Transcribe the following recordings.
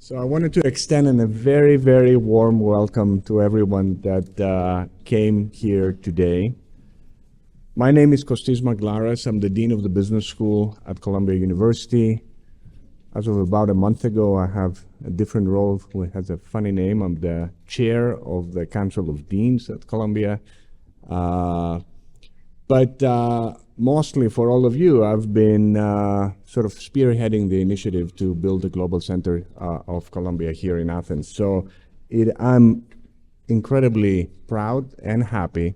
So I wanted to extend a very, very warm welcome to everyone that came here today. My name is Costis Maglaras. I'm the Dean of the Business School at Columbia University. As of about a month ago, I have a different role, which has a funny name. I'm the chair of the Council of Deans at Columbia. But mostly for all of you, I've been sort of spearheading the initiative to build a global center of Columbia here in Athens. So I'm incredibly proud and happy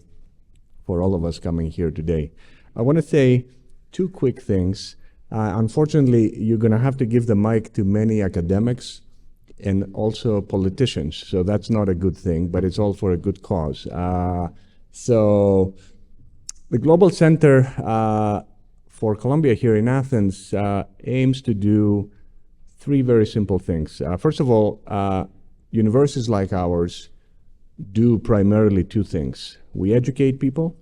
for all of us coming here today. I want to say two quick things. Unfortunately, you're going to have to give the mic to many academics and also politicians. So that's not a good thing, but it's all for a good cause. So the Global Center for Columbia here in Athens aims to do three very simple things. First of all, universities like ours do primarily two things. We educate people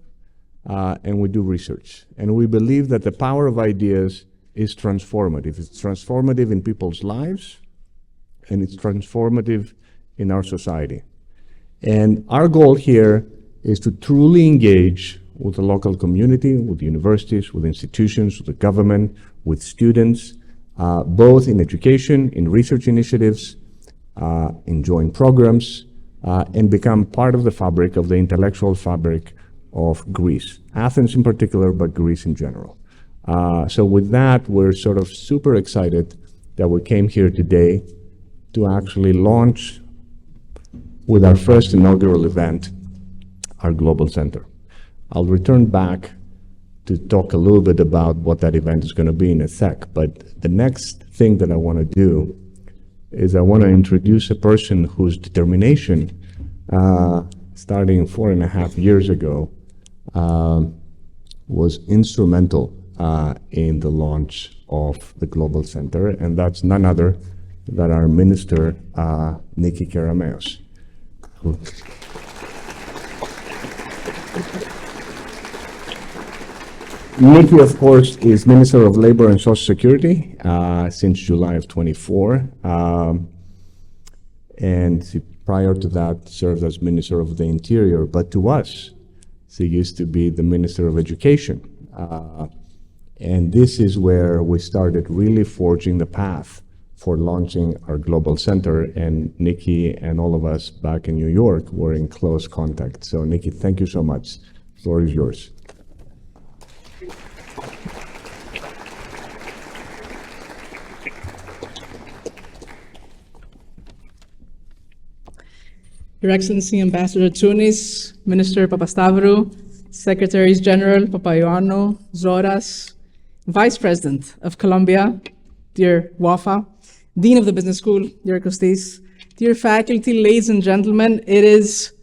and we do research. And we believe that the power of ideas is transformative. It's transformative in people's lives and it's transformative in our society. And our goal here is to truly engage with the local community, with universities, with institutions, with the government, with students, both in education, in research initiatives, in joint programs, and become part of the fabric, of the intellectual fabric of Greece. Athens in particular, but Greece in general. So with that, we're sort of super excited that we came here today to actually launch with our first inaugural event, our Global Center. I'll return back to talk a little bit about what that event is going to be in a sec, but the next thing that I want to do is I want to introduce a person whose determination, starting 4.5 years ago, was instrumental in the launch of the Global Center, and that's none other than our minister, Nikki. Nikki, of course, is Minister of Labor and Social Security since July of 24. And she, prior to that, served as Minister of the Interior. But to us, she used to be the Minister of Education. And this is where we started really forging the path for launching our Global Center. And Nikki and all of us back in New York were in close contact. So Nikki, thank you so much. The floor is yours. Your Excellency Ambassador Tsounis, Minister Papastavrou, Secretaries General Papaioannou, Zoras, Vice President of Columbia, dear Wafa, Dean of the Business School, dear Costis, dear faculty, ladies and gentlemen, it is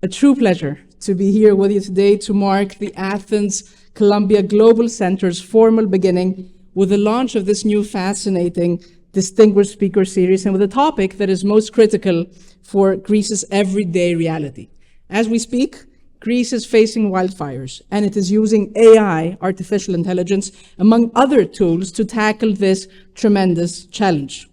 a true pleasure to be here with you today to mark the Athens Columbia Global Center's formal beginning with the launch of this new fascinating distinguished speaker series and with a topic that is most critical for Greece's everyday reality. As we speak, Greece is facing wildfires, and it is using AI, artificial intelligence, among other tools to tackle this tremendous challenge.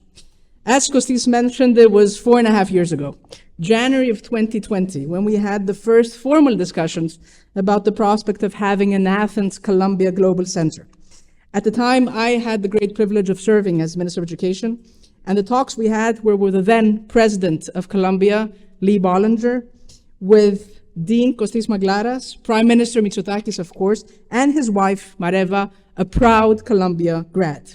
As Costis mentioned, it was 4.5 years ago, January of 2020, when we had the first formal discussions about the prospect of having an Athens Columbia Global Center. At the time, I had the great privilege of serving as Minister of Education, and the talks we had were with the then President of Columbia, Lee Bollinger, with Dean Costis Maglaras, Prime Minister Mitsotakis, of course, and his wife, Mareva, a proud Columbia grad.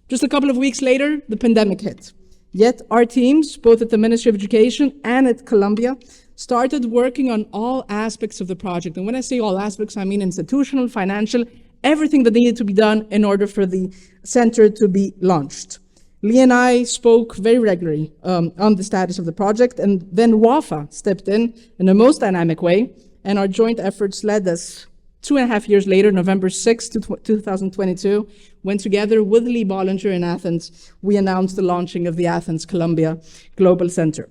Just a couple of weeks later, the pandemic hit. Yet our teams, both at the Ministry of Education and at Columbia, started working on all aspects of the project. And when I say all aspects, I mean institutional, financial, everything that needed to be done in order for the center to be launched. Lee and I spoke very regularly on the status of the project, and then WAFA stepped in a most dynamic way, and our joint efforts led us 2.5 years later, November 6, 2022, when together with Lee Bollinger in Athens, we announced the launching of the Athens Columbia Global Center.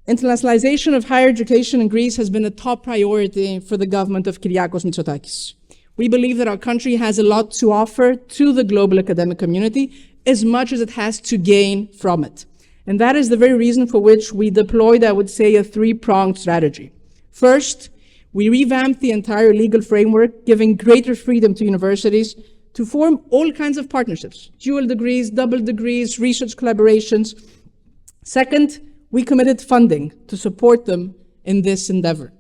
Internationalization of higher education in Greece has been a top priority for the government of Kyriakos Mitsotakis. We believe that our country has a lot to offer to the global academic community as much as it has to gain from it. And that is the very reason for which we deployed, I would say, a three-pronged strategy. First, we revamped the entire legal framework, giving greater freedom to universities to form all kinds of partnerships, dual degrees, double degrees, research collaborations. Second, we committed funding to support them in this endeavor.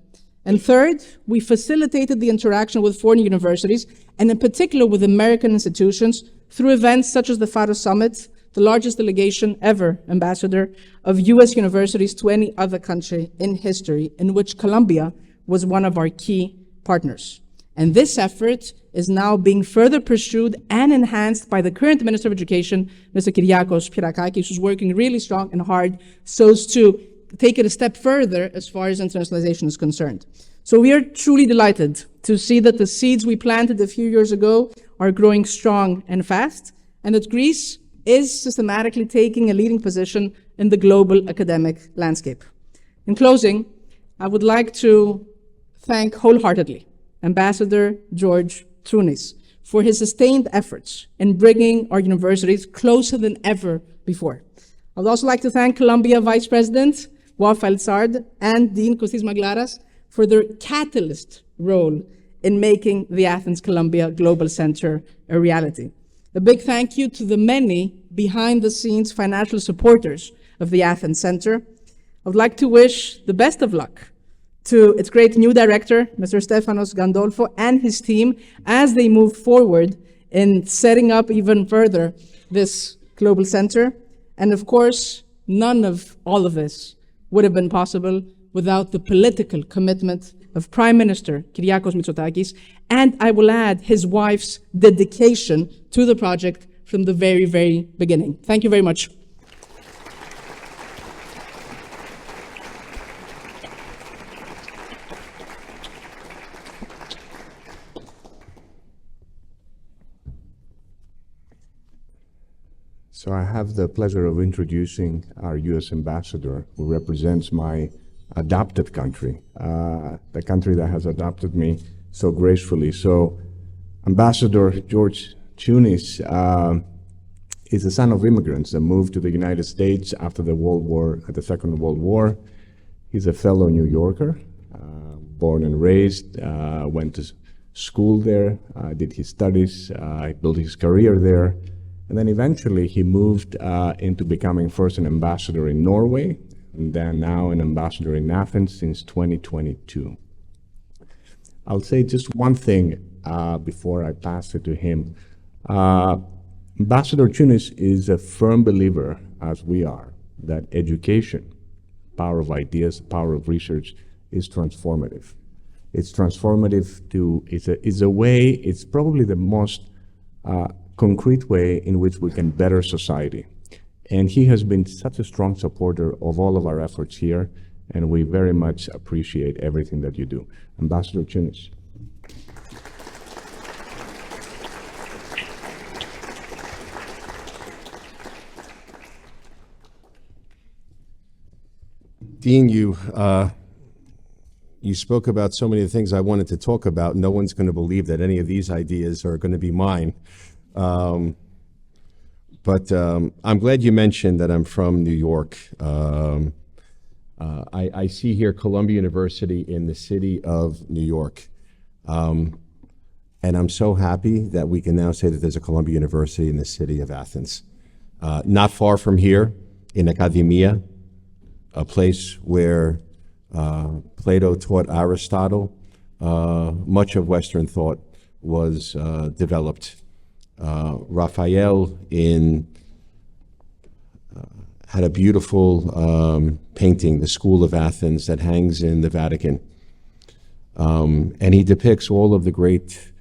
And third, we facilitated the interaction with foreign universities, and in particular with American institutions, through events such as the FARO Summit, the largest delegation ever, Ambassador, of US universities to any other country in history, in which Colombia was one of our key partners. And this effort is now being further pursued and enhanced by the current Minister of Education, Mr. Kyriakos Pyrakakis, who's working really strong and hard so as to take it a step further as far as internationalization is concerned. So we are truly delighted to see that the seeds we planted a few years ago are growing strong and fast, and that Greece is systematically taking a leading position in the global academic landscape. In closing, I would like to thank wholeheartedly Ambassador George Trounis for his sustained efforts in bringing our universities closer than ever before. I would also like to thank Columbia Vice President Wafa El-Sard and Dean Costis Maglaras for their catalyst role in making the Athens Columbia Global Center a reality. A big thank you to the many behind-the-scenes financial supporters of the Athens Center. I would like to wish the best of luck to its great new director, Mr. Stefanos Gandolfo, and his team as they move forward in setting up even further this global center. And of course, none of all of this would have been possible without the political commitment of Prime Minister Kyriakos Mitsotakis, and I will add his wife's dedication to the project from the very, very beginning. Thank you very much. So I have the pleasure of introducing our U.S. ambassador, who represents my adopted country, the country that has adopted me so gracefully. So Ambassador George Trounis is the son of immigrants that moved to the United States after the Second World War. He's a fellow New Yorker, born and raised, went to school there, did his studies, built his career there. And then eventually he moved into becoming first an ambassador in Norway, and then now an ambassador in Athens since 2022. I'll say just one thing before I pass it to him. Ambassador Trounis is a firm believer, as we are, that education, power of ideas, power of research, is transformative. It's transformative it's probably the most concrete way in which we can better society. And he has been such a strong supporter of all of our efforts here, and we very much appreciate everything that you do. Ambassador Trounis. Dean, you spoke about so many of the things I wanted to talk about. No one's going to believe that any of these ideas are going to be mine. But I'm glad you mentioned that I'm from New York. I see here Columbia University in the city of New York. And I'm so happy that we can now say that there's a Columbia University in the city of Athens. Not far from here, in Academia, a place where Plato taught Aristotle. Much of Western thought was developed. Raphael had a beautiful painting, The School of Athens, that hangs in the Vatican. And he depicts all of the great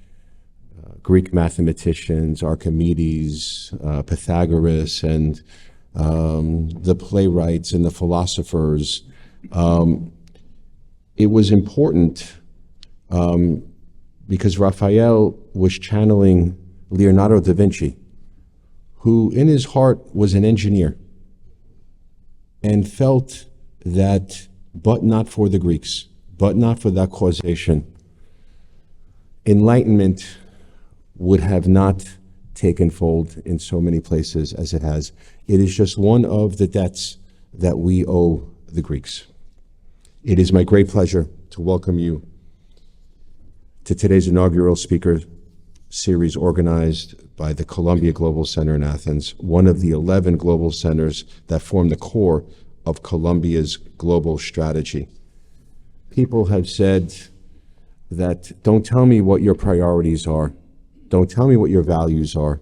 Greek mathematicians, Archimedes, Pythagoras, and the playwrights and the philosophers. It was important because Raphael was channeling Leonardo da Vinci, who in his heart was an engineer and felt that, but not for the Greeks, but not for that causation, enlightenment would have not taken fold in so many places as it has. It is just one of the debts that we owe the Greeks. It is my great pleasure to welcome you to today's inaugural speaker series organized by the Columbia Global Center in Athens, one of the 11 global centers that form the core of Columbia's global strategy. People have said that, don't tell me what your priorities are. Don't tell me what your values are.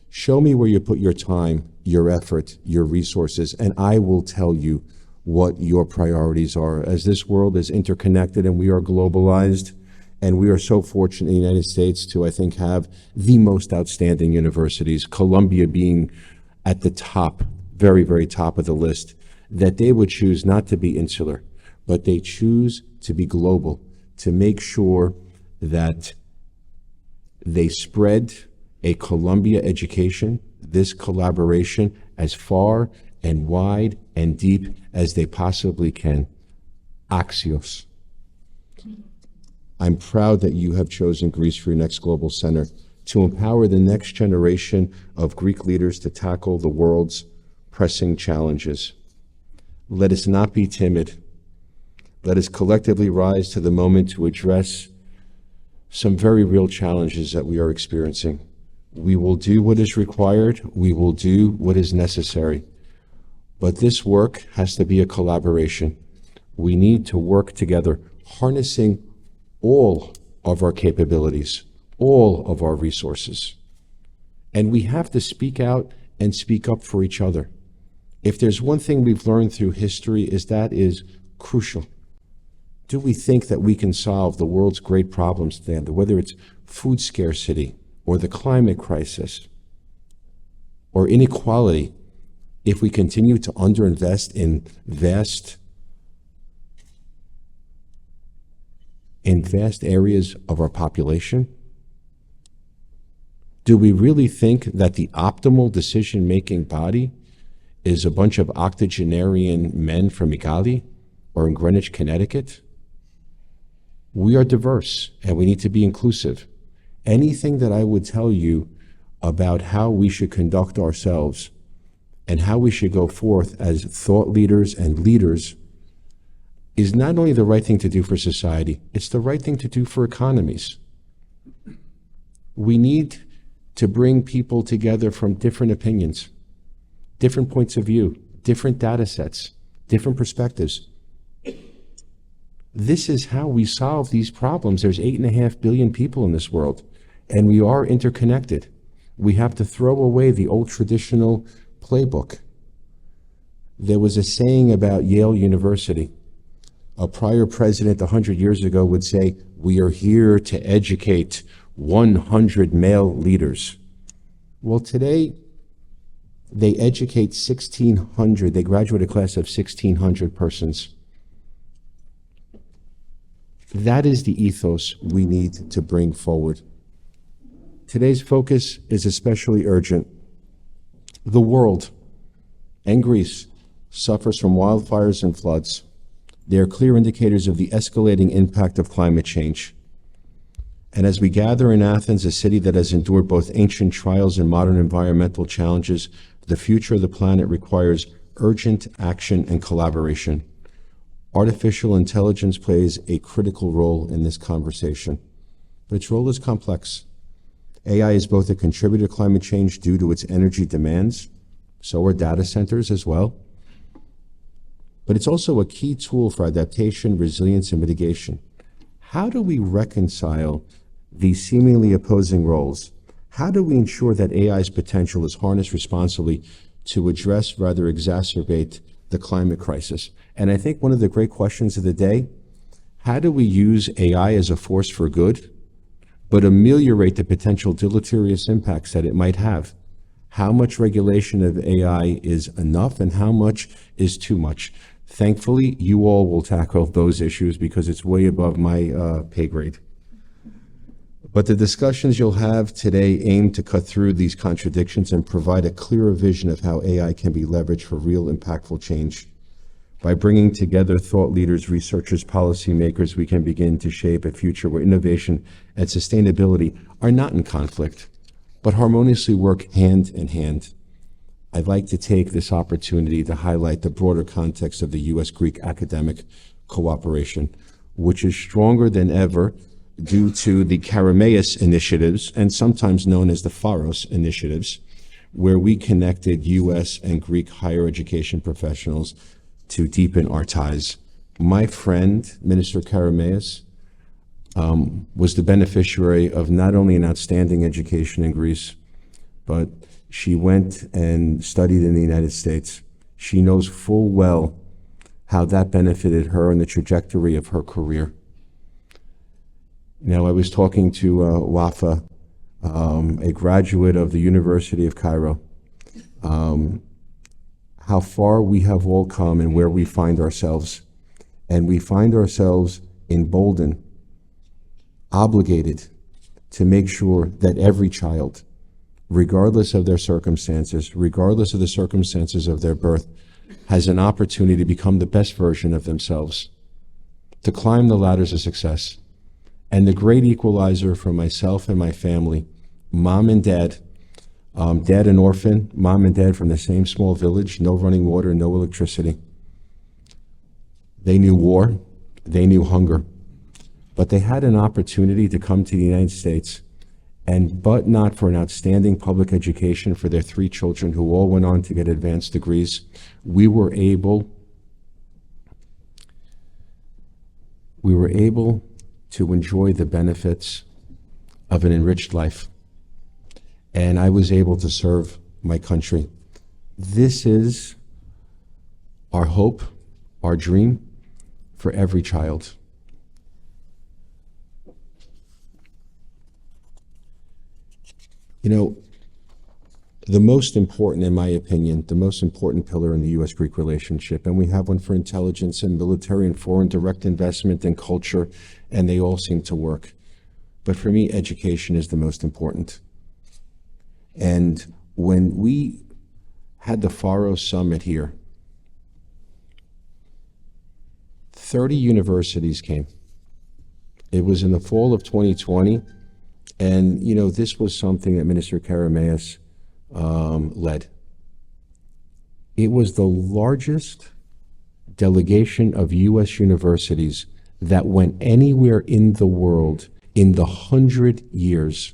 Show me where you put your time, your effort, your resources, and I will tell you what your priorities are. As this world is interconnected and we are globalized, and we are so fortunate in the United States to, I think, have the most outstanding universities, Columbia being at the top, very, very top of the list, that they would choose not to be insular, but they choose to be global, to make sure that they spread a Columbia education, this collaboration, as far and wide and deep as they possibly can. Axios. I'm proud that you have chosen Greece for your next global center to empower the next generation of Greek leaders to tackle the world's pressing challenges. Let us not be timid. Let us collectively rise to the moment to address some very real challenges that we are experiencing. We will do what is required. We will do what is necessary. But this work has to be a collaboration. We need to work together, harnessing all of our capabilities, all of our resources. And we have to speak out and speak up for each other. If there's one thing we've learned through history, is that is crucial. Do we think that we can solve the world's great problems today, whether it's food scarcity or the climate crisis or inequality, if we continue to underinvest in vast areas of our population? Do we really think that the optimal decision-making body is a bunch of octogenarian men from Igali or in Greenwich, Connecticut? We are diverse and we need to be inclusive. Anything that I would tell you about how we should conduct ourselves and how we should go forth as thought leaders and leaders is not only the right thing to do for society, it's the right thing to do for economies. We need to bring people together from different opinions, different points of view, different data sets, different perspectives. This is how we solve these problems. There's 8.5 billion people in this world, and we are interconnected. We have to throw away the old traditional playbook. There was a saying about Yale University. A prior president 100 years ago would say, we are here to educate 100 male leaders. Well, today, they educate 1,600. They graduate a class of 1,600 persons. That is the ethos we need to bring forward. Today's focus is especially urgent. The world and Greece suffers from wildfires and floods. They are clear indicators of the escalating impact of climate change. And as we gather in Athens, a city that has endured both ancient trials and modern environmental challenges, the future of the planet requires urgent action and collaboration. Artificial intelligence plays a critical role in this conversation, but its role is complex. AI is both a contributor to climate change due to its energy demands, so are data centers as well. But it's also a key tool for adaptation, resilience, and mitigation. How do we reconcile these seemingly opposing roles? How do we ensure that AI's potential is harnessed responsibly to address, rather exacerbate, the climate crisis? And I think one of the great questions of the day, how do we use AI as a force for good, but ameliorate the potential deleterious impacts that it might have? How much regulation of AI is enough and how much is too much? Thankfully, you all will tackle those issues because it's way above my pay grade. But the discussions you'll have today aim to cut through these contradictions and provide a clearer vision of how AI can be leveraged for real impactful change. By bringing together thought leaders, researchers, policymakers, we can begin to shape a future where innovation and sustainability are not in conflict, but harmoniously work hand in hand. I'd like to take this opportunity to highlight the broader context of the U.S.-Greek academic cooperation, which is stronger than ever due to the Karameis initiatives, and sometimes known as the Pharos initiatives, where we connected U.S. and Greek higher education professionals to deepen our ties. My friend, Minister Karameis, was the beneficiary of not only an outstanding education in Greece, but she went and studied in the United States. She knows full well how that benefited her in the trajectory of her career. Now, I was talking to Wafa, a graduate of the University of Cairo, how far we have all come and where we find ourselves. And we find ourselves emboldened, obligated to make sure that every child, regardless of their circumstances, regardless of the circumstances of their birth, has an opportunity to become the best version of themselves, to climb the ladders of success. And the great equalizer for myself and my family, mom and dad, dad an orphan, mom and dad from the same small village, no running water, no electricity. They knew war, they knew hunger, but they had an opportunity to come to the United States, and but not for an outstanding public education for their 3 children who all went on to get advanced degrees, we were able to enjoy the benefits of an enriched life. And I was able to serve my country. This is our hope, our dream for every child. You know, the most important, in my opinion, the most important pillar in the U.S.-Greek relationship, and we have one for intelligence and military and foreign direct investment and culture, and they all seem to work. But for me, education is the most important. And when we had the Pharos Summit here, 30 universities came. It was in the fall of 2020, and you know, this was something that Minister Karameis led. It was the largest delegation of U.S. universities that went anywhere in the world in the 100 years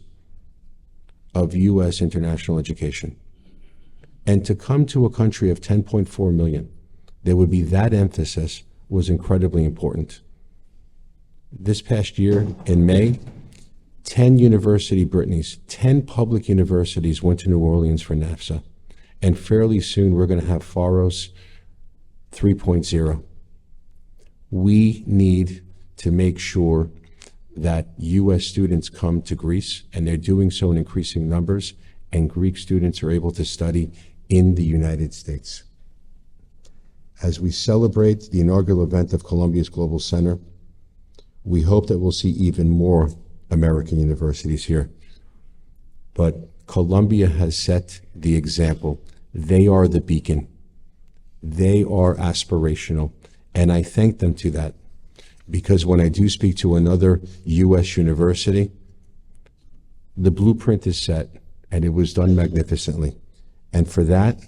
of U.S. international education. And to come to a country of 10.4 million, there would be that emphasis was incredibly important. This past year, in May, 10 university Britneys, 10 public universities went to New Orleans for NAFSA. And fairly soon, we're going to have Pharos 3.0. We need to make sure that U.S. students come to Greece, and they're doing so in increasing numbers, and Greek students are able to study in the United States. As we celebrate the inaugural event of Columbia's Global Center, we hope that we'll see even more American universities here. But Columbia has set the example. They are the beacon. They are aspirational. And I thank them to that, because when I do speak to another U.S. university, the blueprint is set, and it was done magnificently. And for that,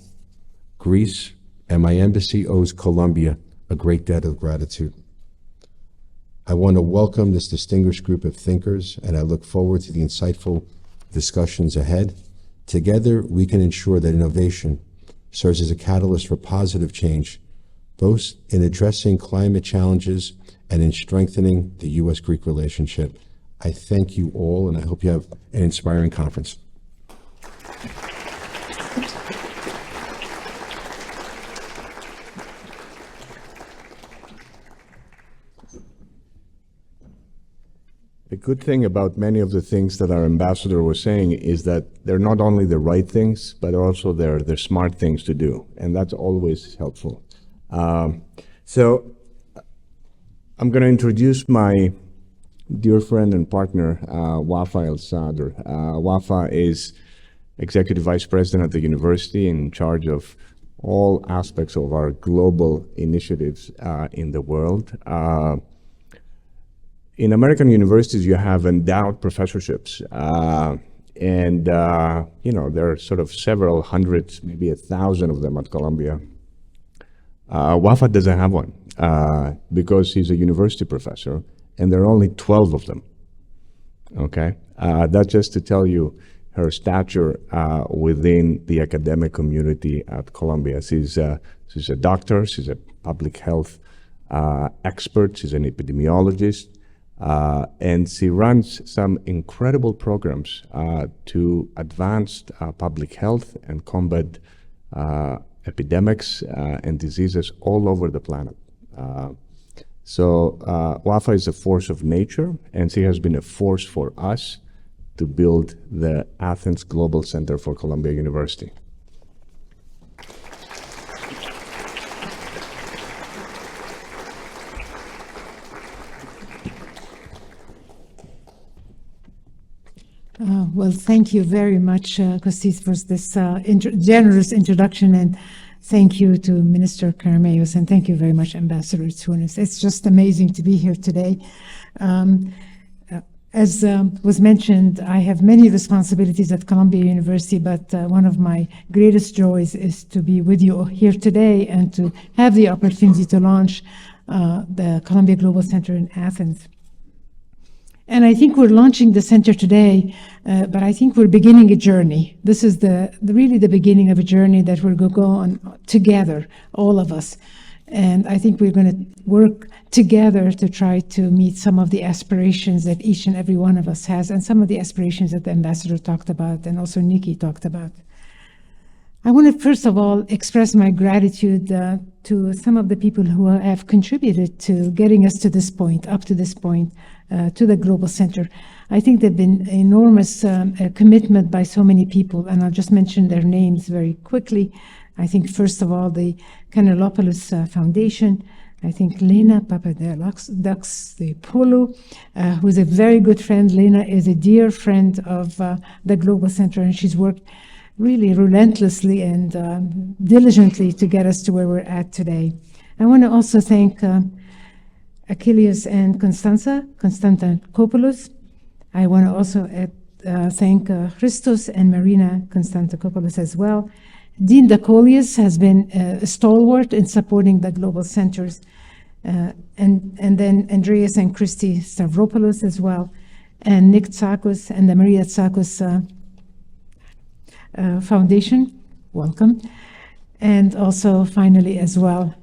Greece and my embassy owes Columbia a great debt of gratitude. I want to welcome this distinguished group of thinkers, and I look forward to the insightful discussions ahead. Together, we can ensure that innovation serves as a catalyst for positive change, both in addressing climate challenges and in strengthening the U.S.-Greek relationship. I thank you all, and I hope you have an inspiring conference. The good thing about many of the things that our ambassador was saying is that they're not only the right things, but also they're smart things to do, and that's always helpful. So I'm going to introduce my dear friend and partner, Wafa El-Sadr. Wafa is Executive Vice President at the university, in charge of all aspects of our global initiatives in the world. In American universities, you have endowed professorships And, there are sort of several hundreds, maybe 1,000 of them at Columbia. Wafa doesn't have one because he's a university professor, and there are only 12 of them. Okay, that's just to tell you her stature within the academic community at Columbia. She's a doctor, she's a public health expert, she's an epidemiologist, and she runs some incredible programs to advance public health and combat epidemics and diseases all over the planet. So Wafa is a force of nature, and she has been a force for us to build the Athens Global Center for Columbia University. Well, thank you very much, Costis, for this generous introduction, and thank you to Minister Karameus, and thank you very much, Ambassador Tunis. It's just amazing to be here today. As was mentioned, I have many responsibilities at Columbia University, but one of my greatest joys is to be with you here today and to have the opportunity to launch the Columbia Global Center in Athens. And I think we're launching the center today, but I think we're beginning a journey. This is really the beginning of a journey that we're going to go on together, all of us. And I think we're going to work together to try to meet some of the aspirations that each and every one of us has, and some of the aspirations that the ambassador talked about, and also Nikki talked about. I want to first of all express my gratitude to some of the people who have contributed to getting us to this point, up to this point, to the Global Center. I think there's been enormous commitment by so many people, and I'll just mention their names very quickly. I think, first of all, the Kanelopoulos Foundation. I think Lena Papadoxopoulou, who's a very good friend. Lena is a dear friend of the Global Center, and she's worked really relentlessly and diligently to get us to where we're at today. I want to also thank Achilles and Konstantopoulos. I want to also thank Christos and Marina Konstantopoulos as well. Dean Dakolias has been a stalwart in supporting the global centers, and then Andreas and Christy Stavropoulos as well, and Nick Tsakos and the Maria Tsakos Foundation, welcome. And also finally as well,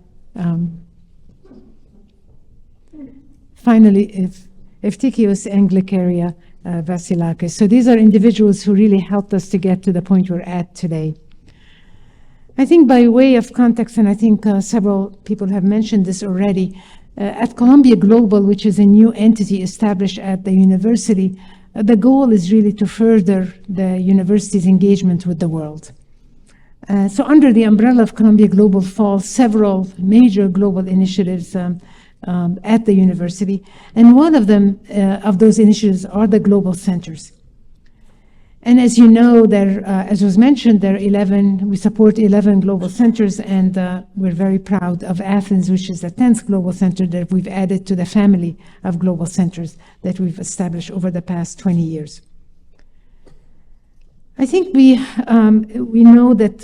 Eftikios and Glikaria Vasilakis. So these are individuals who really helped us to get to the point we're at today. I think by way of context, and I think several people have mentioned this already, at Columbia Global, which is a new entity established at the university, the goal is really to further the university's engagement with the world. So under the umbrella of Columbia Global fall several major global initiatives at the university, and one of them, of those initiatives, are the global centers. And as you know, as was mentioned, we support 11 global centers, and we're very proud of Athens, which is the 10th global center that we've added to the family of global centers that we've established over the past 20 years. I think we know that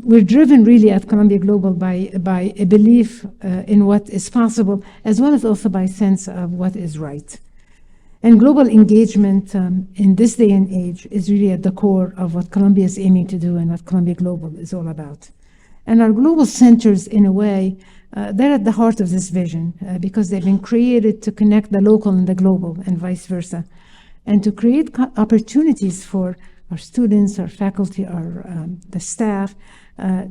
we're driven really at Columbia Global by a belief in what is possible, as well as also by a sense of what is right. And global engagement in this day and age is really at the core of what Columbia is aiming to do and what Columbia Global is all about. And our global centers, in a way, they're at the heart of this vision because they've been created to connect the local and the global and vice versa, and to create opportunities for our students, our faculty, the staff,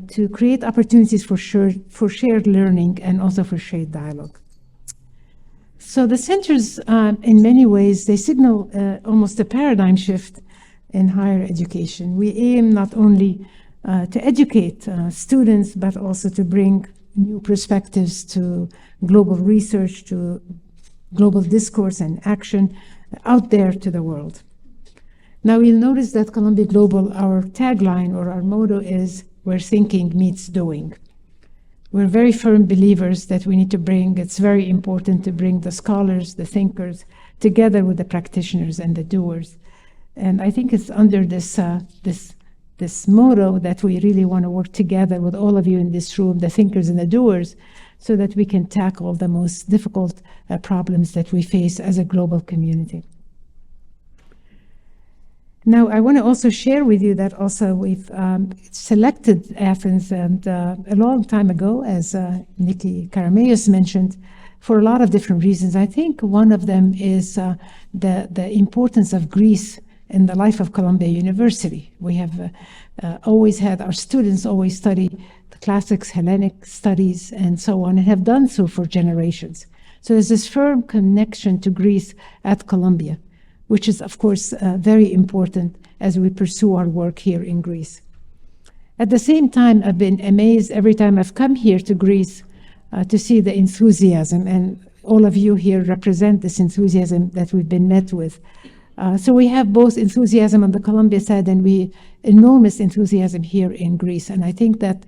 to create opportunities for shared learning and also for shared dialogue. So the centers, in many ways, they signal almost a paradigm shift in higher education. We aim not only to educate students, but also to bring new perspectives to global research, to global discourse and action out there to the world. Now you'll notice that Columbia Global, our tagline or our motto is, where thinking meets doing. We're very firm believers that we need to it's very important to bring the scholars, the thinkers, together with the practitioners and the doers. And I think it's under this motto that we really want to work together with all of you in this room, the thinkers and the doers, so that we can tackle the most difficult problems that we face as a global community. Now, I want to also share with you that also we've selected Athens and a long time ago, as Nikki mentioned, for a lot of different reasons. I think one of them is the importance of Greece in the life of Columbia University. We have always had our students always study the classics, Hellenic studies, and so on, and have done so for generations. So there's this firm connection to Greece at Columbia, which is, of course, very important as we pursue our work here in Greece. At the same time, I've been amazed every time I've come here to Greece to see the enthusiasm, and all of you here represent this enthusiasm that we've been met with. So we have both enthusiasm on the Columbia side and enormous enthusiasm here in Greece. And I think that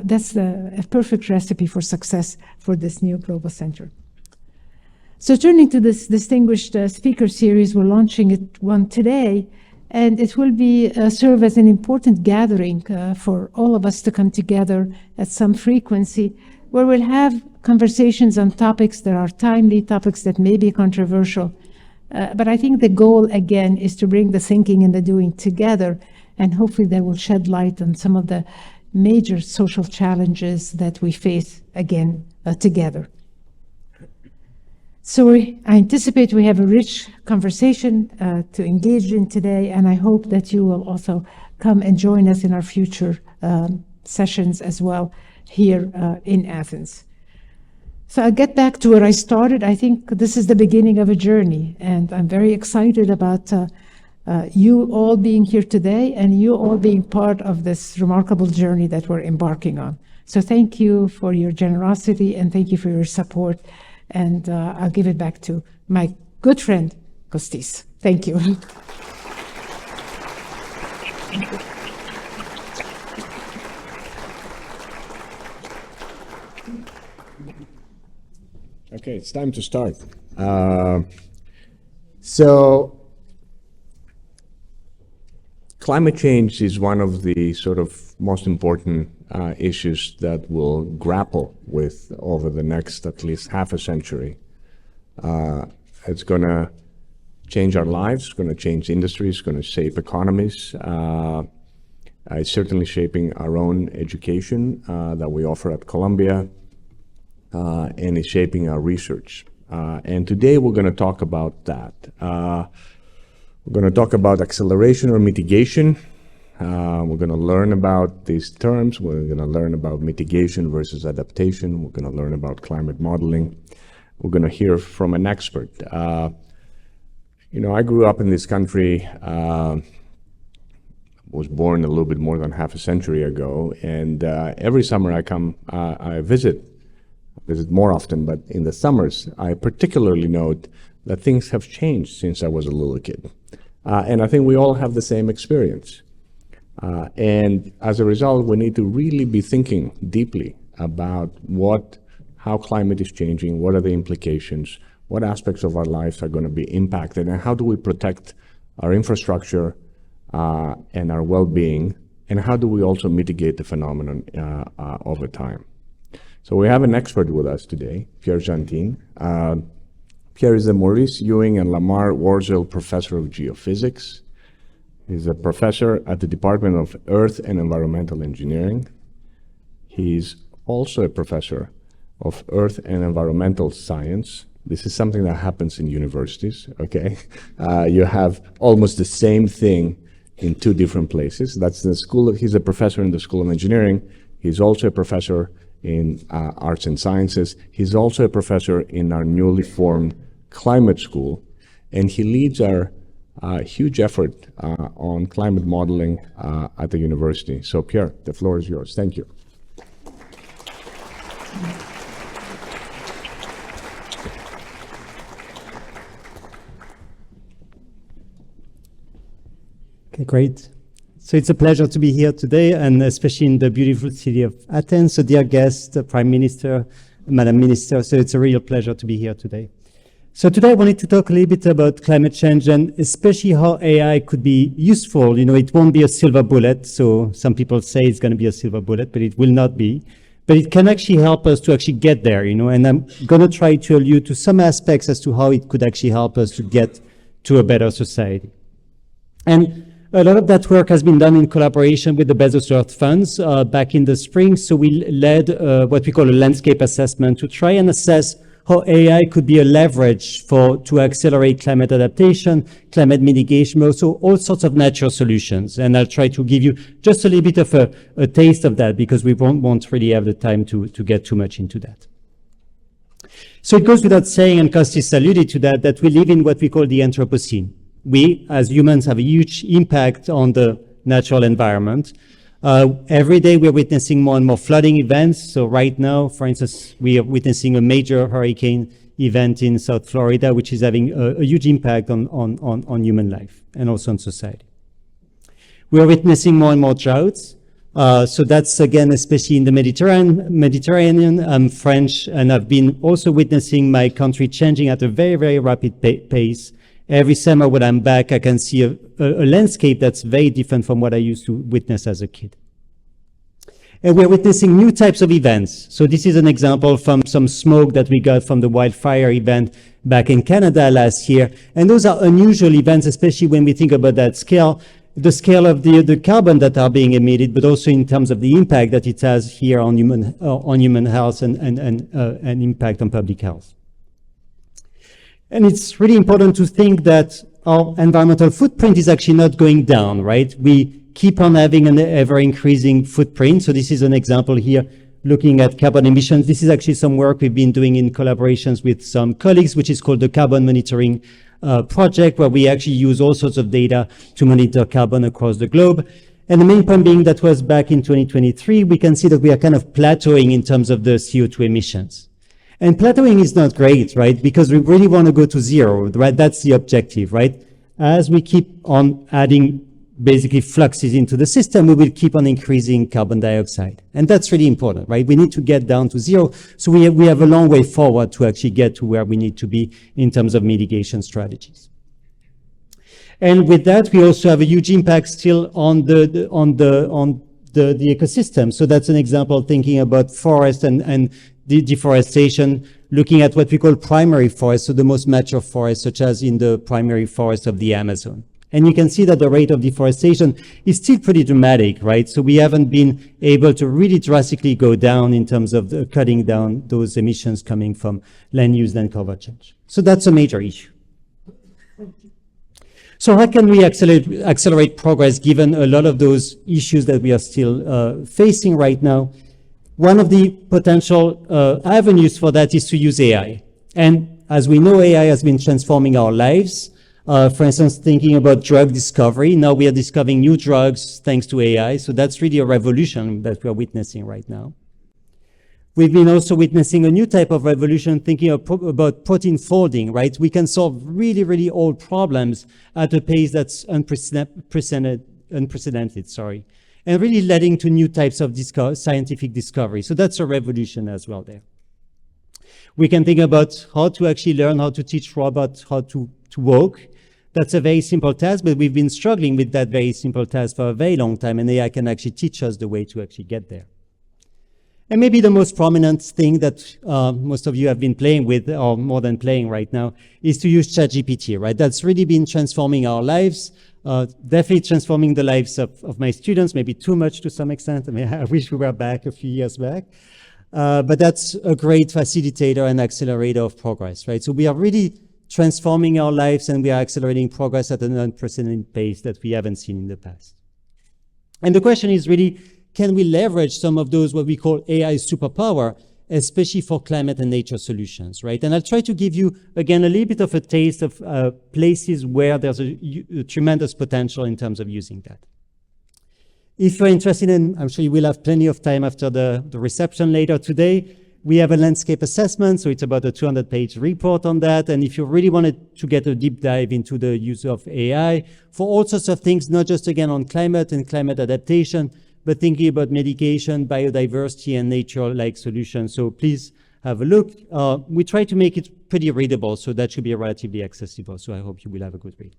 that's a perfect recipe for success for this new global center. So turning to this distinguished speaker series, we're launching one today, and it will serve as an important gathering for all of us to come together at some frequency, where we'll have conversations on topics that are timely, topics that may be controversial. But I think the goal, again, is to bring the thinking and the doing together, and hopefully that will shed light on some of the major social challenges that we face, again, together. So I anticipate we have a rich conversation to engage in today, and I hope that you will also come and join us in our future sessions as well here in Athens. So I'll get back to where I started. I think this is the beginning of a journey, and I'm very excited about you all being here today and you all being part of this remarkable journey that we're embarking on. So thank you for your generosity and thank you for your support. And I'll give it back to my good friend, Costis. Thank you. Okay, it's time to start. So climate change is one of the sort of most important issues that we'll grapple with over the next at least half a century. It's going to change our lives, it's going to change industries, it's going to shape economies. It's certainly shaping our own education that we offer at Columbia, and it's shaping our research. And today we're going to talk about that. We're going to talk about acceleration or mitigation. We're going to learn about these terms. We're going to learn about mitigation versus adaptation. We're going to learn about climate modeling. We're going to hear from an expert. You know, I grew up in this country, was born a little bit more than half a century ago, and every summer I visit more often, but in the summers, I particularly note that things have changed since I was a little kid. And I think we all have the same experience. And as a result, we need to really be thinking deeply about how climate is changing, what are the implications, what aspects of our lives are going to be impacted, and how do we protect our infrastructure and our well-being, and how do we also mitigate the phenomenon over time. So we have an expert with us today, Pierre Jeantin. Pierre is the Maurice Ewing and Lamar Warzel Professor of Geophysics. He's a professor at the Department of Earth and Environmental Engineering. He's also a professor of Earth and Environmental Science. This is something that happens in universities, okay? You have almost the same thing in two different places. That's the he's a professor in the School of Engineering. He's also a professor in Arts and Sciences. He's also a professor in our newly formed Climate School, and he leads our huge effort on climate modeling at the university. So Pierre, the floor is yours. Thank you. Okay, great. So it's a pleasure to be here today, and especially in the beautiful city of Athens. So dear guest, Prime Minister, Madam Minister, so it's a real pleasure to be here today. So today I wanted to talk a little bit about climate change and especially how AI could be useful. You know, it won't be a silver bullet. So some people say it's going to be a silver bullet, but it will not be. But it can actually help us to actually get there, you know, and I'm going to try to allude to some aspects as to how it could actually help us to get to a better society. And a lot of that work has been done in collaboration with the Bezos Earth Funds back in the spring. So we led what we call a landscape assessment to try and assess how AI could be a leverage to accelerate climate adaptation, climate mitigation, but also all sorts of natural solutions. And I'll try to give you just a little bit of a taste of that because we won't really have the time to get too much into that. So it goes without saying, and Costis alluded to that, that we live in what we call the Anthropocene. We, as humans, have a huge impact on the natural environment. Every day we're witnessing more and more flooding events. So right now, for instance, we are witnessing a major hurricane event in South Florida, which is having a huge impact on human life and also on society. We are witnessing more and more droughts. So that's, again, especially in the Mediterranean. I'm French, and I've been also witnessing my country changing at a very, very rapid pace. Every summer when I'm back, I can see a landscape that's very different from what I used to witness as a kid. And we're witnessing new types of events. So this is an example from some smoke that we got from the wildfire event back in Canada last year. And those are unusual events, especially when we think about that scale, the scale of the carbon that are being emitted, but also in terms of the impact that it has here on human health and impact on public health. And it's really important to think that our environmental footprint is actually not going down, right? We keep on having an ever-increasing footprint. So this is an example here looking at carbon emissions. This is actually some work we've been doing in collaborations with some colleagues, which is called the Carbon Monitoring Project, where we actually use all sorts of data to monitor carbon across the globe. And the main point being that was back in 2023, we can see that we are kind of plateauing in terms of the CO2 emissions. And plateauing is not great, right? Because we really want to go to zero, right? That's the objective, right? As we keep on adding basically fluxes into the system, we will keep on increasing carbon dioxide. And that's really important, right? We need to get down to zero. So we have a long way forward to actually get to where we need to be in terms of mitigation strategies. And with that, we also have a huge impact still on the ecosystem. So that's an example thinking about forest and deforestation, looking at what we call primary forests, so the most mature forests, such as in the primary forest of the Amazon. And you can see that the rate of deforestation is still pretty dramatic, right? So we haven't been able to really drastically go down in terms of cutting down those emissions coming from land use and cover change. So that's a major issue. So how can we accelerate progress given a lot of those issues that we are still facing right now? One of the potential avenues for that is to use AI. And as we know, AI has been transforming our lives. For instance, thinking about drug discovery, now we are discovering new drugs thanks to AI. So that's really a revolution that we are witnessing right now. We've been also witnessing a new type of revolution thinking about protein folding, right? We can solve really, really old problems at a pace that's unprecedented, and really leading to new types of scientific discovery. So that's a revolution as well there. We can think about how to actually learn how to teach robots how to walk. That's a very simple task, but we've been struggling with that very simple task for a very long time, and AI can actually teach us the way to actually get there. And maybe the most prominent thing that most of you have been playing with, or more than playing right now, is to use ChatGPT, right? That's really been transforming our lives, definitely transforming the lives of my students, maybe too much to some extent. I mean, I wish we were back a few years back. But that's a great facilitator and accelerator of progress, right? So we are really transforming our lives and we are accelerating progress at an unprecedented pace that we haven't seen in the past. And the question is really, can we leverage some of those, what we call AI superpower, especially for climate and nature solutions, right? And I'll try to give you, again, a little bit of a taste of places where there's a tremendous potential in terms of using that. If you're interested in, I'm sure you will have plenty of time after the reception later today, we have a landscape assessment, so it's about a 200-page report on that. And if you really wanted to get a deep dive into the use of AI for all sorts of things, not just, again, on climate and climate adaptation, but thinking about mitigation, biodiversity, and nature-like solutions. So please have a look. We try to make it pretty readable, so that should be relatively accessible. So I hope you will have a good read.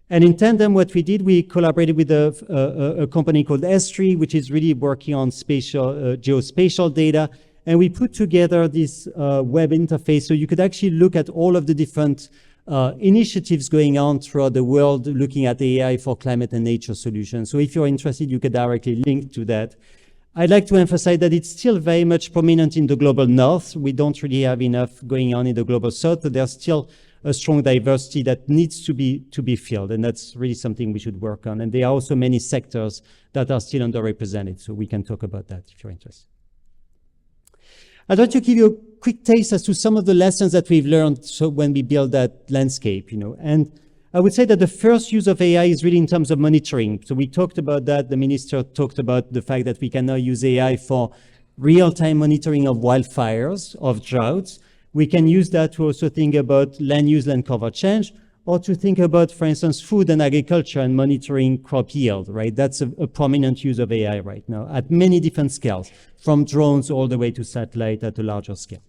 And in tandem, what we did, we collaborated with a company called S3, which is really working on geospatial data. And we put together this web interface so you could actually look at all of the different initiatives going on throughout the world, looking at AI for climate and nature solutions. So if you're interested, you could directly link to that. I'd like to emphasize that it's still very much prominent in the global north. We don't really have enough going on in the global south, but there's still a strong diversity that needs to be filled, and that's really something we should work on. And there are also many sectors that are still underrepresented, so we can talk about that if you're interested. I'd like to give you a quick taste as to some of the lessons that we've learned when we build that landscape, And I would say that the first use of AI is really in terms of monitoring. So we talked about that. The minister talked about the fact that we can now use AI for real-time monitoring of wildfires, of droughts. We can use that to also think about land use, land cover change, or to think about, for instance, food and agriculture and monitoring crop yield, right? That's a prominent use of AI right now at many different scales, from drones all the way to satellite at a larger scale.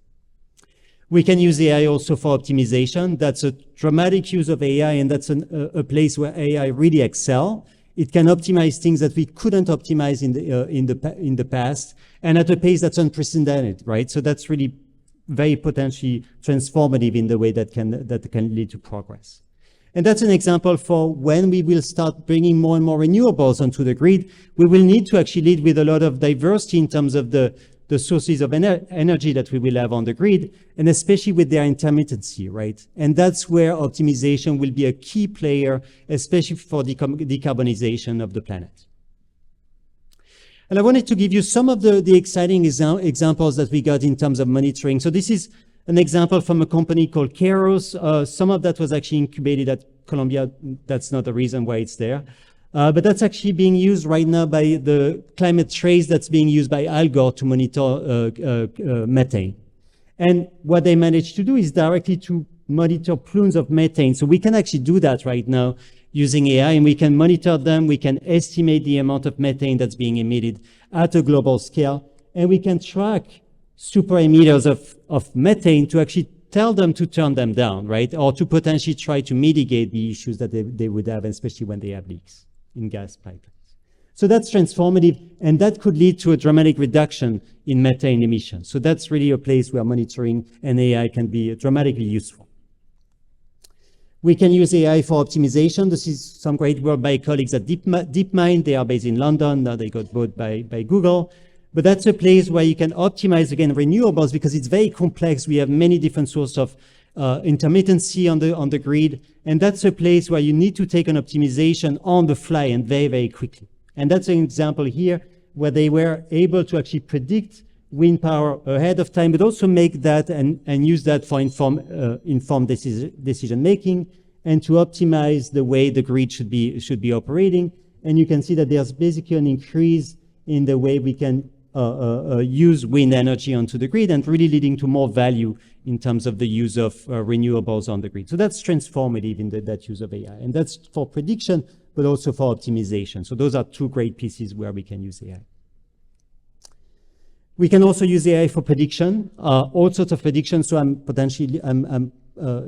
We can use AI also for optimization. That's a dramatic use of AI, and that's a place where AI really excel. It can optimize things that we couldn't optimize in the past, and at a pace that's unprecedented, right? So that's really very potentially transformative in the way that can lead to progress. And that's an example for when we will start bringing more and more renewables onto the grid. We will need to actually lead with a lot of diversity in terms of the sources of energy that we will have on the grid, and especially with their intermittency, right? And that's where optimization will be a key player, especially for decarbonization of the planet. And I wanted to give you some of the exciting examples that we got in terms of monitoring. So this is an example from a company called Kairos. Some of that was actually incubated at Columbia. That's not the reason why it's there. But that's actually being used right now by the climate trace that's being used by Al Gore to monitor methane. And what they managed to do is directly to monitor plumes of methane. So we can actually do that right now using AI, and we can monitor them. We can estimate the amount of methane that's being emitted at a global scale. And we can track super emitters of methane to actually tell them to turn them down, right? Or to potentially try to mitigate the issues that they would have, especially when they have leaks in gas pipelines. So that's transformative, and that could lead to a dramatic reduction in methane emissions. So that's really a place where monitoring and AI can be dramatically useful. We can use AI for optimization. This is some great work by colleagues at DeepMind. They are based in London. Now they got bought by Google. But that's a place where you can optimize, again, renewables, because it's very complex. We have many different sources of intermittency on the grid. And that's a place where you need to take an optimization on the fly and very, very quickly. And that's an example here where they were able to actually predict wind power ahead of time, but also make that and use that for informed decision making, and to optimize the way the grid should be operating. And you can see that there's basically an increase in the way we can use wind energy onto the grid, and really leading to more value in terms of the use of renewables on the grid. So that's transformative in that use of AI. And that's for prediction, but also for optimization. So those are two great pieces where we can use AI. We can also use AI for prediction, all sorts of predictions. So I'm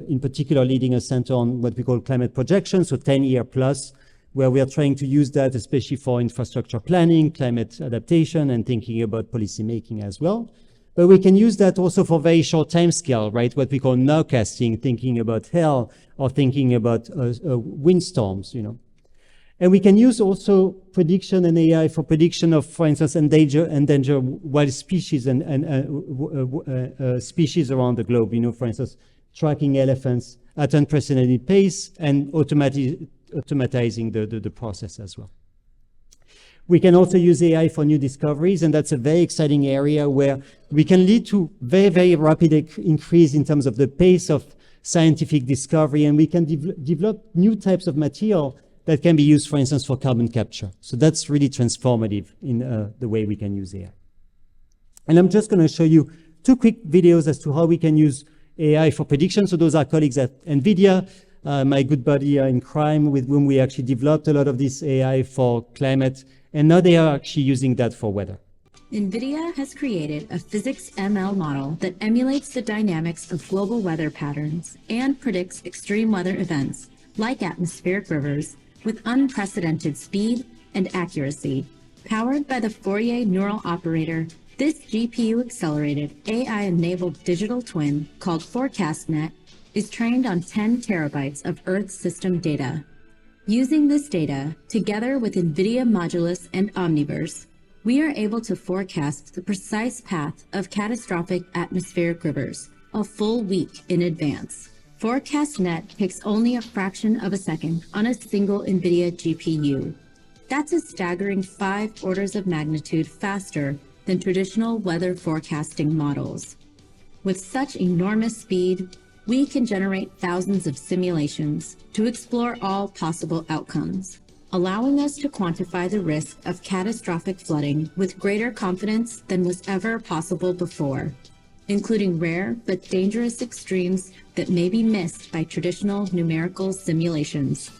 in particular leading a center on what we call climate projection, so 10-year plus, where we are trying to use that especially for infrastructure planning, climate adaptation, and thinking about policy making as well. But we can use that also for very short time scale, right? What we call nowcasting, thinking about hail or thinking about windstorms, And we can use also prediction and AI for prediction of, for instance, endangered wild species and species around the globe. For instance, tracking elephants at unprecedented pace and automatizing the process as well. We can also use AI for new discoveries, and that's a very exciting area where we can lead to very, very rapid increase in terms of the pace of scientific discovery, and we can develop new types of material that can be used, for instance, for carbon capture. So that's really transformative in the way we can use AI. And I'm just going to show you two quick videos as to how we can use AI for prediction. So those are colleagues at NVIDIA, my good buddy in crime, with whom we actually developed a lot of this AI for climate. And now they are actually using that for weather. NVIDIA has created a physics ML model that emulates the dynamics of global weather patterns and predicts extreme weather events, like atmospheric rivers, with unprecedented speed and accuracy. Powered by the Fourier neural operator, this GPU-accelerated, AI-enabled digital twin, called ForecastNet, is trained on 10 terabytes of Earth system data. Using this data, together with NVIDIA Modulus and Omniverse, we are able to forecast the precise path of catastrophic atmospheric rivers a full week in advance. ForecastNet takes only a fraction of a second on a single NVIDIA GPU. That's a staggering 5 orders of magnitude faster than traditional weather forecasting models. With such enormous speed, we can generate thousands of simulations to explore all possible outcomes, allowing us to quantify the risk of catastrophic flooding with greater confidence than was ever possible before, including rare but dangerous extremes that may be missed by traditional numerical simulations.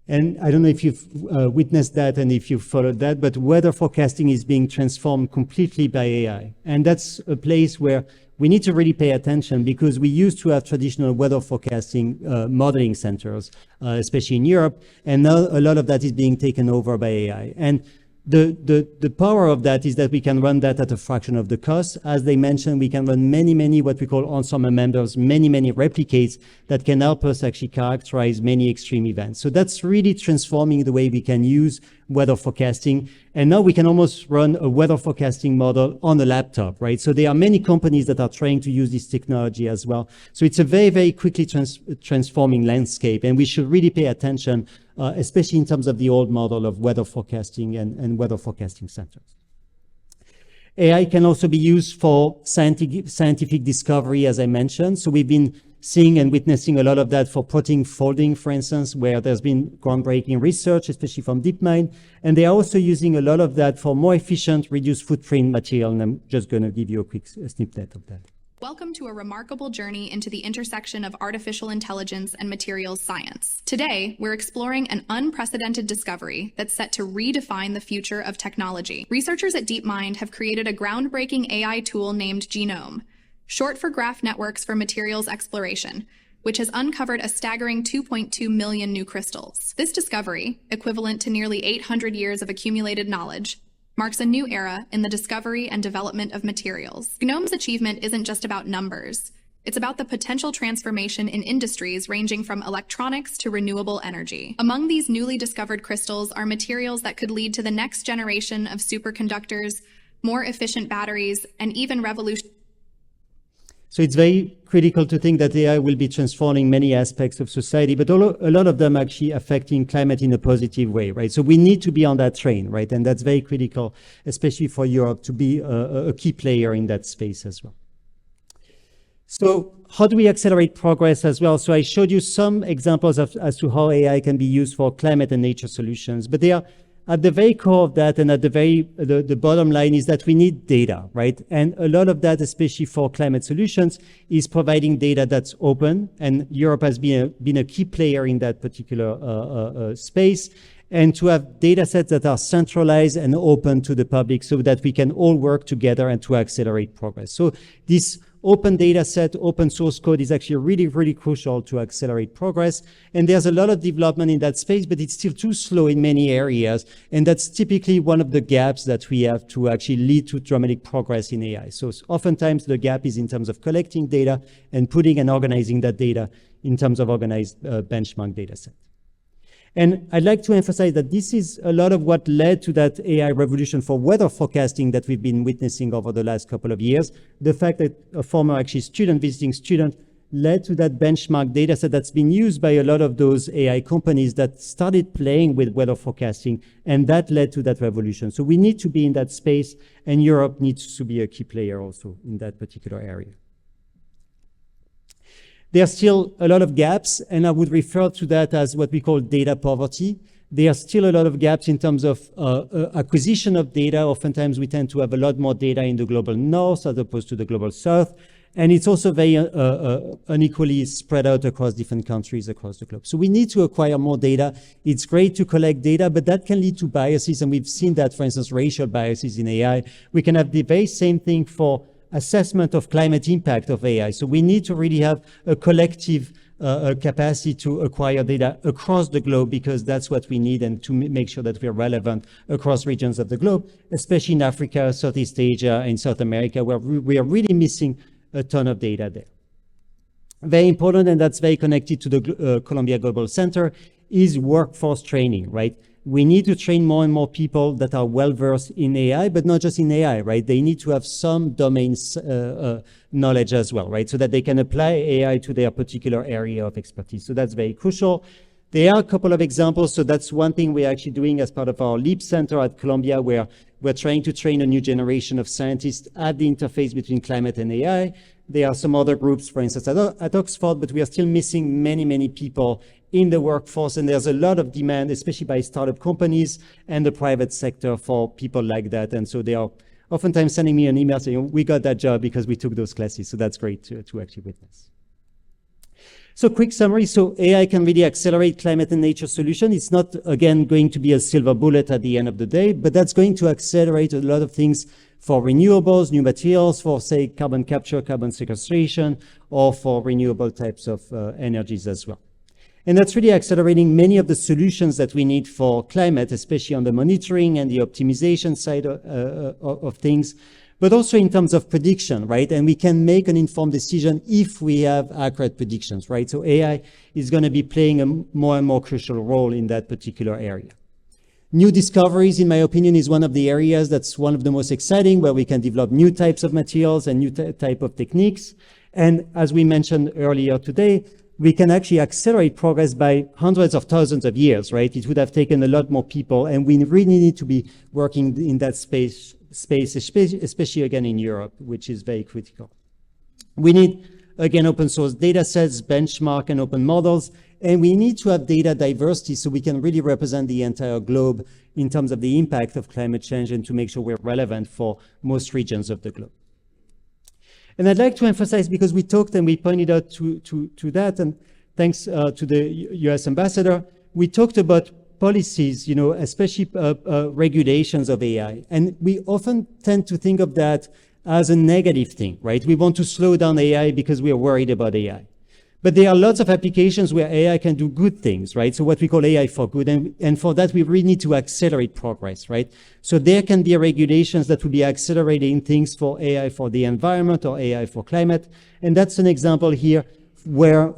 And I don't know if you've witnessed that and if you've followed that, but weather forecasting is being transformed completely by AI. And that's a place where we need to really pay attention, because we used to have traditional weather forecasting modeling centers, especially in Europe, and now a lot of that is being taken over by AI. And the power of that is that we can run that at a fraction of the cost. As they mentioned, we can run many what we call ensemble members, many replicates that can help us actually characterize many extreme events. So that's really transforming the way we can use weather forecasting. And now we can almost run a weather forecasting model on a laptop, right? So there are many companies that are trying to use this technology as well. So it's a very quickly transforming landscape, and we should really pay attention, especially in terms of the old model of weather forecasting and weather forecasting centers. AI can also be used for scientific discovery, as I mentioned. So we've been seeing and witnessing a lot of that for protein folding, for instance, where there's been groundbreaking research, especially from DeepMind. And they are also using a lot of that for more efficient, reduced footprint material. And I'm just going to give you a quick snippet of that. Welcome to a remarkable journey into the intersection of artificial intelligence and materials science. Today, we're exploring an unprecedented discovery that's set to redefine the future of technology. Researchers at DeepMind have created a groundbreaking AI tool named Genome, short for Graph Networks for Materials Exploration, which has uncovered a staggering 2.2 million new crystals. This discovery, equivalent to nearly 800 years of accumulated knowledge, marks a new era in the discovery and development of materials. Gnome's achievement isn't just about numbers. It's about the potential transformation in industries ranging from electronics to renewable energy. Among these newly discovered crystals are materials that could lead to the next generation of superconductors, more efficient batteries, and even revolution. So it's very critical to think that AI will be transforming many aspects of society, but a lot of them actually affecting climate in a positive way, right? So we need to be on that train, right? And that's very critical, especially for Europe, to be a key player in that space as well. So how do we accelerate progress as well? So I showed you some examples as to how AI can be used for climate and nature solutions, but they are at the very core of that, and at the bottom line is that we need data, right? And a lot of that, especially for climate solutions, is providing data that's open. And Europe has been a key player in that particular space. And to have data sets that are centralized and open to the public so that we can all work together and to accelerate progress. So this open data set, open source code is actually really crucial to accelerate progress. And there's a lot of development in that space, but it's still too slow in many areas. And that's typically one of the gaps that we have to actually lead to dramatic progress in AI. So oftentimes the gap is in terms of collecting data and putting and organizing that data in terms of organized benchmark data set. And I'd like to emphasize that this is a lot of what led to that AI revolution for weather forecasting that we've been witnessing over the last couple of years. The fact that a former visiting student led to that benchmark data set that's been used by a lot of those AI companies that started playing with weather forecasting, and that led to that revolution. So we need to be in that space, and Europe needs to be a key player also in that particular area. There are still a lot of gaps, and I would refer to that as what we call data poverty. There are still a lot of gaps in terms of acquisition of data. Oftentimes we tend to have a lot more data in the global north as opposed to the global south. And it's also very unequally spread out across different countries across the globe. So we need to acquire more data. It's great to collect data, but that can lead to biases. And we've seen that, for instance, racial biases in AI. We can have the very same thing for assessment of climate impact of AI. So we need to really have a collective capacity to acquire data across the globe, because that's what we need, and to make sure that we're relevant across regions of the globe, especially in Africa, Southeast Asia, and South America, where we are really missing a ton of data there. Very important, and that's very connected to the Columbia Global Center, is workforce training, right? We need to train more and more people that are well-versed in AI, but not just in AI, right? They need to have some domain knowledge as well, right? So that they can apply AI to their particular area of expertise. So that's very crucial. There are a couple of examples. So that's one thing we're actually doing as part of our LEAP Center at Columbia, where we're trying to train a new generation of scientists at the interface between climate and AI. There are some other groups, for instance, at Oxford, but we are still missing many, many people in the workforce. And there's a lot of demand, especially by startup companies and the private sector, for people like that. And so they are oftentimes sending me an email saying, we got that job because we took those classes. So that's great to actually witness. So quick summary. So AI can really accelerate climate and nature solution. It's not, again, going to be a silver bullet at the end of the day, but that's going to accelerate a lot of things for renewables, new materials, for, say, carbon capture, carbon sequestration, or for renewable types of energies as well. And that's really accelerating many of the solutions that we need for climate, especially on the monitoring and the optimization side of things, but also in terms of prediction, right? And we can make an informed decision if we have accurate predictions, right? So AI is going to be playing a more and more crucial role in that particular area. New discoveries, in my opinion, is one of the areas that's one of the most exciting, where we can develop new types of materials and new type of techniques. And as we mentioned earlier today, we can actually accelerate progress by hundreds of thousands of years, right? It would have taken a lot more people, and we really need to be working in that space, especially again in Europe, which is very critical. We need, again, open source data sets, benchmark and open models, and we need to have data diversity so we can really represent the entire globe in terms of the impact of climate change, and to make sure we're relevant for most regions of the globe. And I'd like to emphasize, because we talked and we pointed out to that, and thanks to the US ambassador, we talked about policies, you know, especially regulations of AI. And we often tend to think of that as a negative thing, right? We want to slow down AI because we are worried about AI. But there are lots of applications where AI can do good things, right? So what we call AI for good. And for that, we really need to accelerate progress, right? So there can be regulations that will be accelerating things for AI for the environment or AI for climate. And that's an example here where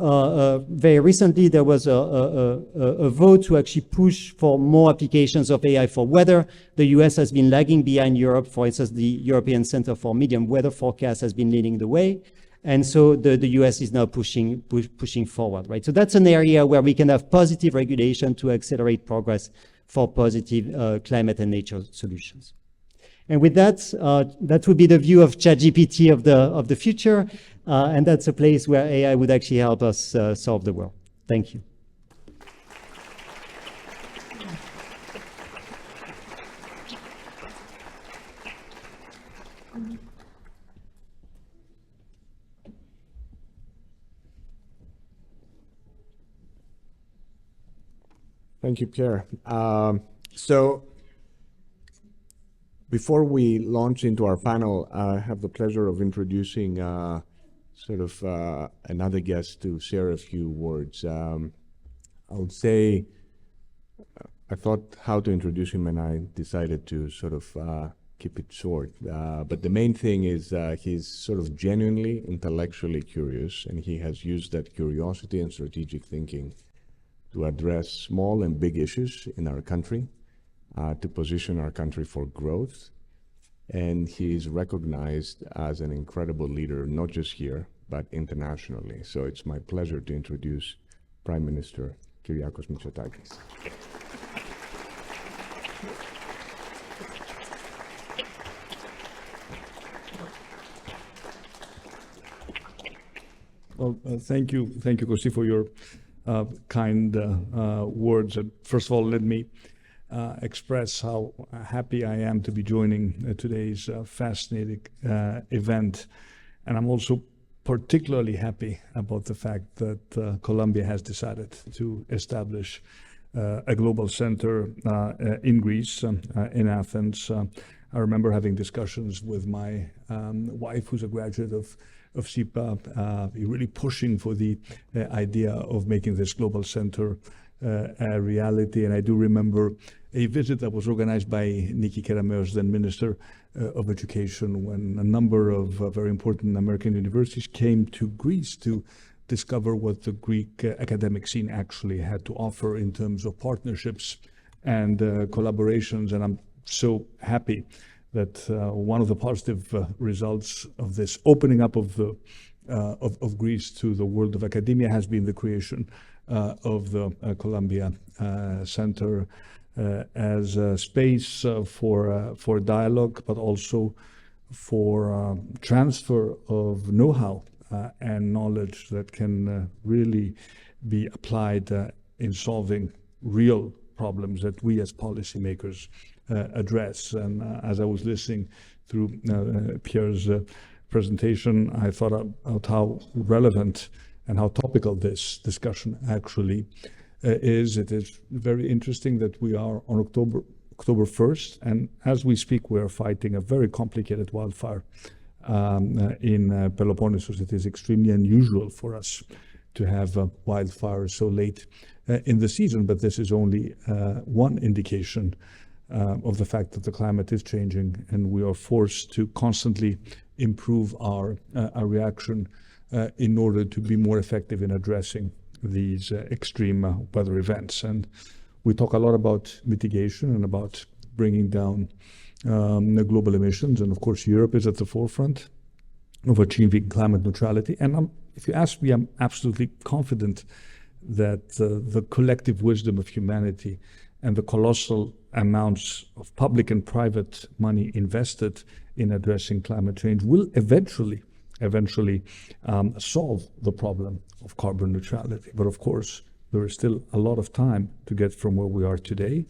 very recently there was a vote to actually push for more applications of AI for weather. The US has been lagging behind Europe. For instance, the European Center for Medium Weather Forecast has been leading the way. And so the US is now pushing forward, right? So that's an area where we can have positive regulation to accelerate progress for positive climate and nature solutions. And with that, that would be the view of ChatGPT of the future. And that's a place where AI would actually help us solve the world. Thank you. Thank you, Pierre. So before we launch into our panel, I have the pleasure of introducing another guest to share a few words. I would say I thought how to introduce him, and I decided to keep it short. But the main thing is he's sort of genuinely intellectually curious, and he has used that curiosity and strategic thinking to address small and big issues in our country, to position our country for growth. And he is recognized as an incredible leader, not just here, but internationally. So it's my pleasure to introduce Prime Minister Kyriakos Mitsotakis. Well, thank you, Costis, for your kind words. First of all, let me express how happy I am to be joining today's fascinating event. And I'm also particularly happy about the fact that Colombia has decided to establish a global center in Greece, in Athens. I remember having discussions with my wife, who's a graduate of SIPA, really pushing for the idea of making this global center a reality. And I do remember a visit that was organized by Nikki, then Minister of Education, when a number of very important American universities came to Greece to discover what the Greek academic scene actually had to offer in terms of partnerships and collaborations. And I'm so happy that one of the positive results of this opening up of Greece to the world of academia has been the creation of the Columbia Center as a space for dialogue, but also for transfer of know-how and knowledge that can really be applied in solving real problems that we as policymakers address. And as I was listening through Pierre's presentation, I thought about how relevant and how topical this discussion actually is. It is very interesting that we are on October 1st, and as we speak, we are fighting a very complicated wildfire in Peloponnesus. It is extremely unusual for us to have wildfires so late in the season, but this is only one indication of the fact that the climate is changing, and we are forced to constantly improve our reaction in order to be more effective in addressing these extreme weather events. And we talk a lot about mitigation and about bringing down the global emissions, and of course Europe is at the forefront of achieving climate neutrality. And if you ask me, I'm absolutely confident that the collective wisdom of humanity and the colossal amounts of public and private money invested in addressing climate change will eventually solve the problem of carbon neutrality. But of course, there is still a lot of time to get from where we are today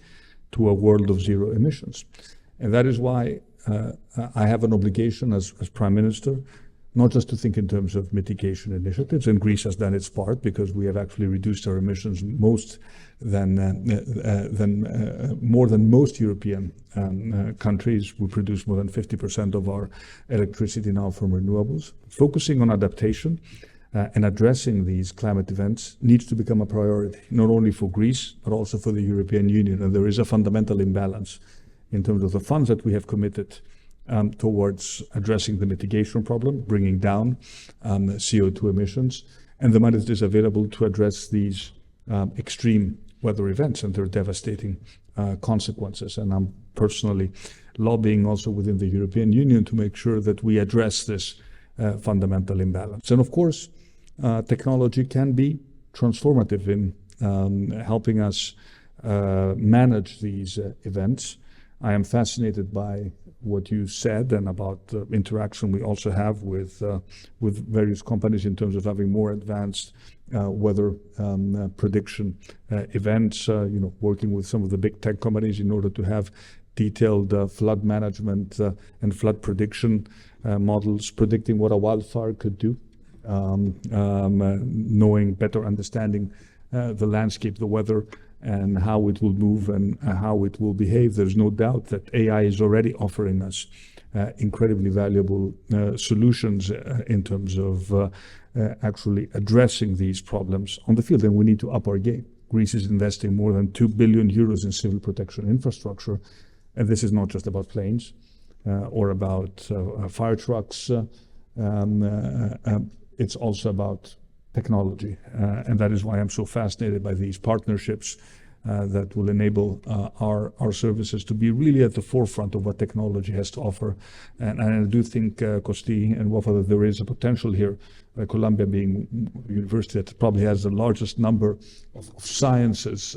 to a world of zero emissions. And that is why I have an obligation as Prime Minister, not just to think in terms of mitigation initiatives, and Greece has done its part because we have actually reduced our emissions more than most European countries. We produce more than 50% of our electricity now from renewables. Focusing on adaptation and addressing these climate events needs to become a priority, not only for Greece, but also for the European Union. And there is a fundamental imbalance in terms of the funds that we have committed towards addressing the mitigation problem, bringing down CO2 emissions, and the money that is available to address these extreme weather events and their devastating consequences. And I'm personally lobbying also within the European Union to make sure that we address this fundamental imbalance. And of course, technology can be transformative in helping us manage these events. I am fascinated by what you said and about the interaction we also have with various companies in terms of having more advanced weather prediction events, working with some of the big tech companies in order to have detailed flood management and flood prediction models, predicting what a wildfire could do, knowing better, understanding the landscape, the weather, and how it will move and how it will behave. There's no doubt that AI is already offering us incredibly valuable solutions in terms of actually addressing these problems on the field, and we need to up our game. Greece is investing more than 2 billion euros in civil protection infrastructure, and this is not just about planes or about fire trucks. It's also about technology, and that is why I'm so fascinated by these partnerships that will enable our services to be really at the forefront of what technology has to offer. And I do think, Costis and Wafa, that there is a potential here, Columbia being a university that probably has the largest number of scientists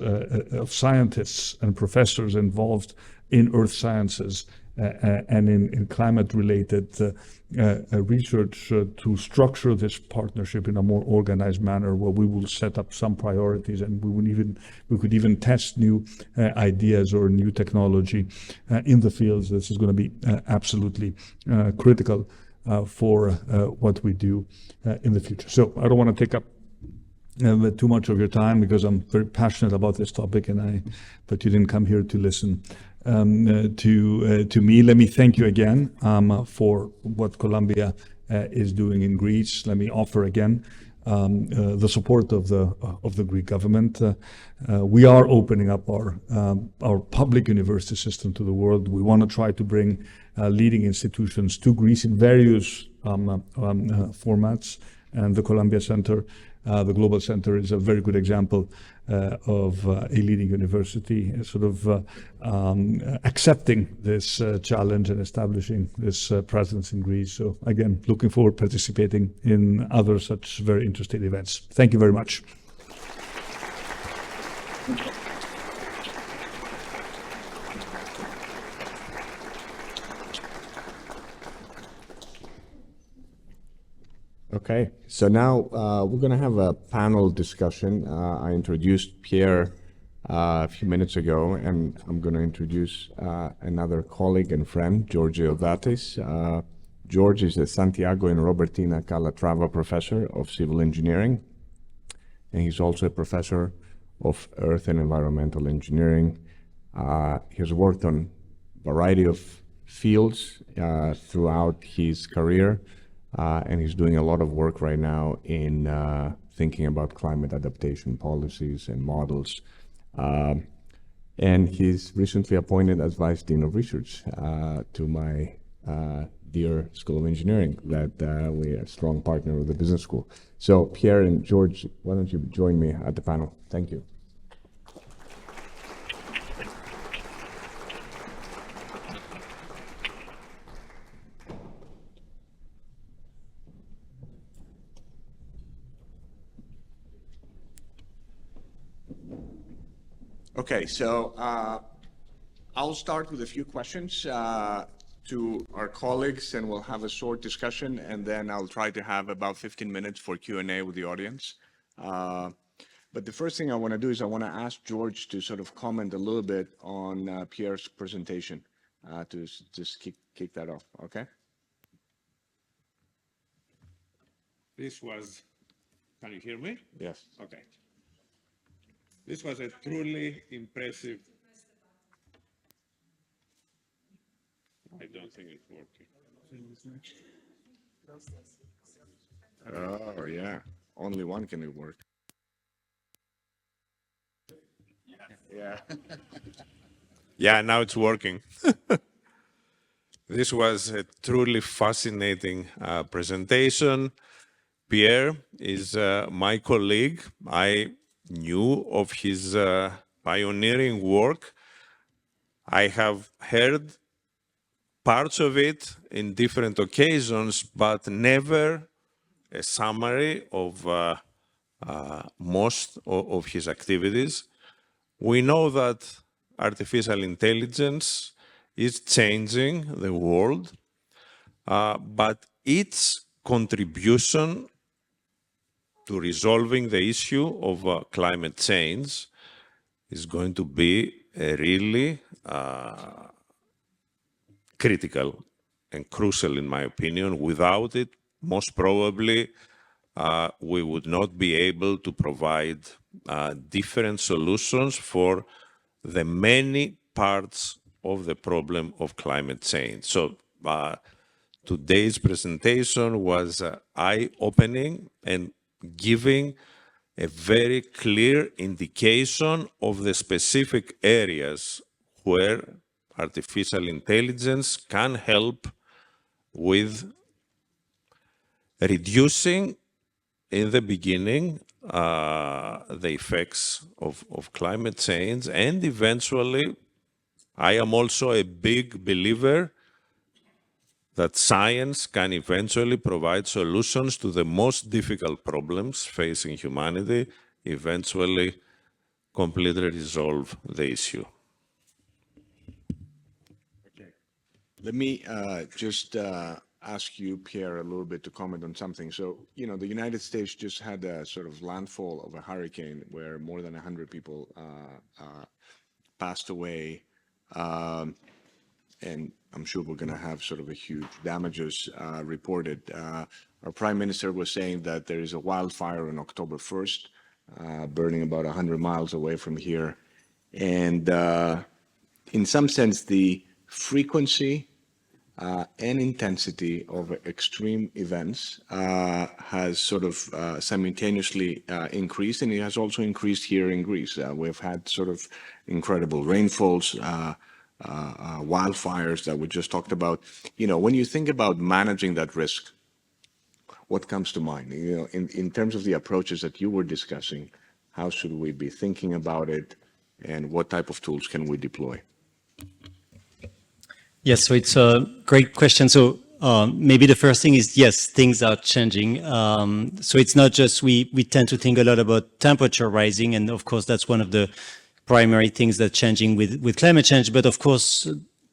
and professors involved in earth sciences and in climate-related research to structure this partnership in a more organized manner, where we will set up some priorities, and we could even test new ideas or new technology in the fields. This is going to be absolutely critical for what we do in the future. So I don't want to take up too much of your time because I'm very passionate about this topic, but you didn't come here to listen to me. Let me thank you again for what Colombia is doing in Greece. Let me offer again the support of the Greek government. We are opening up our public university system to the world. We want to try to bring leading institutions to Greece in various formats, and the Columbia Center, the Global Center, is a very good example of a leading university sort of accepting this challenge and establishing this presence in Greece. So again, looking forward to participating in other such very interesting events. Thank you very much. Okay, so now we're going to have a panel discussion. I introduced Pierre a few minutes ago, and I'm going to introduce another colleague and friend, George Odatis. George is a Santiago and Robertina Calatrava Professor of Civil Engineering, and he's also a Professor of Earth and Environmental Engineering. He has worked on a variety of fields throughout his career. And he's doing a lot of work right now in thinking about climate adaptation policies and models. And he's recently appointed as Vice Dean of Research to my dear School of Engineering that we are a strong partner with the business school. So Pierre and George, why don't you join me at the panel? Thank you. Okay, so I'll start with a few questions to our colleagues, and we'll have a short discussion, and then I'll try to have about 15 minutes for Q&A with the audience. But the first thing I want to do is I want to ask George to sort of comment a little bit on Pierre's presentation to just kick that off, okay? Can you hear me? Yes. Okay. This was a truly impressive. I don't think it's working. Oh, yeah. Only one can it work. Yeah. Yeah, now it's working. This was a truly fascinating presentation. Pierre is my colleague. I knew of his pioneering work. I have heard parts of it in different occasions, but never a summary of most of his activities. We know that artificial intelligence is changing the world, but its contribution to resolving the issue of climate change is going to be really critical and crucial, in my opinion. Without it, most probably, we would not be able to provide different solutions for the many parts of the problem of climate change. So today's presentation was eye-opening and giving a very clear indication of the specific areas where artificial intelligence can help with reducing, in the beginning, the effects of climate change, and eventually, I am also a big believer that science can eventually provide solutions to the most difficult problems facing humanity, eventually completely resolve the issue. Okay. Let me just ask you, Pierre, a little bit to comment on something. So, you know, the United States just had a sort of landfall of a hurricane where more than 100 people passed away. and I'm sure we're going to have sort of a huge damages reported. Our Prime Minister was saying that there is a wildfire on October 1st, burning about 100 miles away from here. And in some sense, the frequency and intensity of extreme events has sort of simultaneously increased, and it has also increased here in Greece. We've had sort of incredible rainfalls, wildfires that we just talked about. You know, when you think about managing that risk, what comes to mind? You know, in terms of the approaches that you were discussing, how should we be thinking about it, and what type of tools can we deploy? Yes, so it's a great question. So maybe the first thing is, yes, things are changing. So it's not just we tend to think a lot about temperature rising, and of course that's one of the primary things that's changing with climate change. But of course,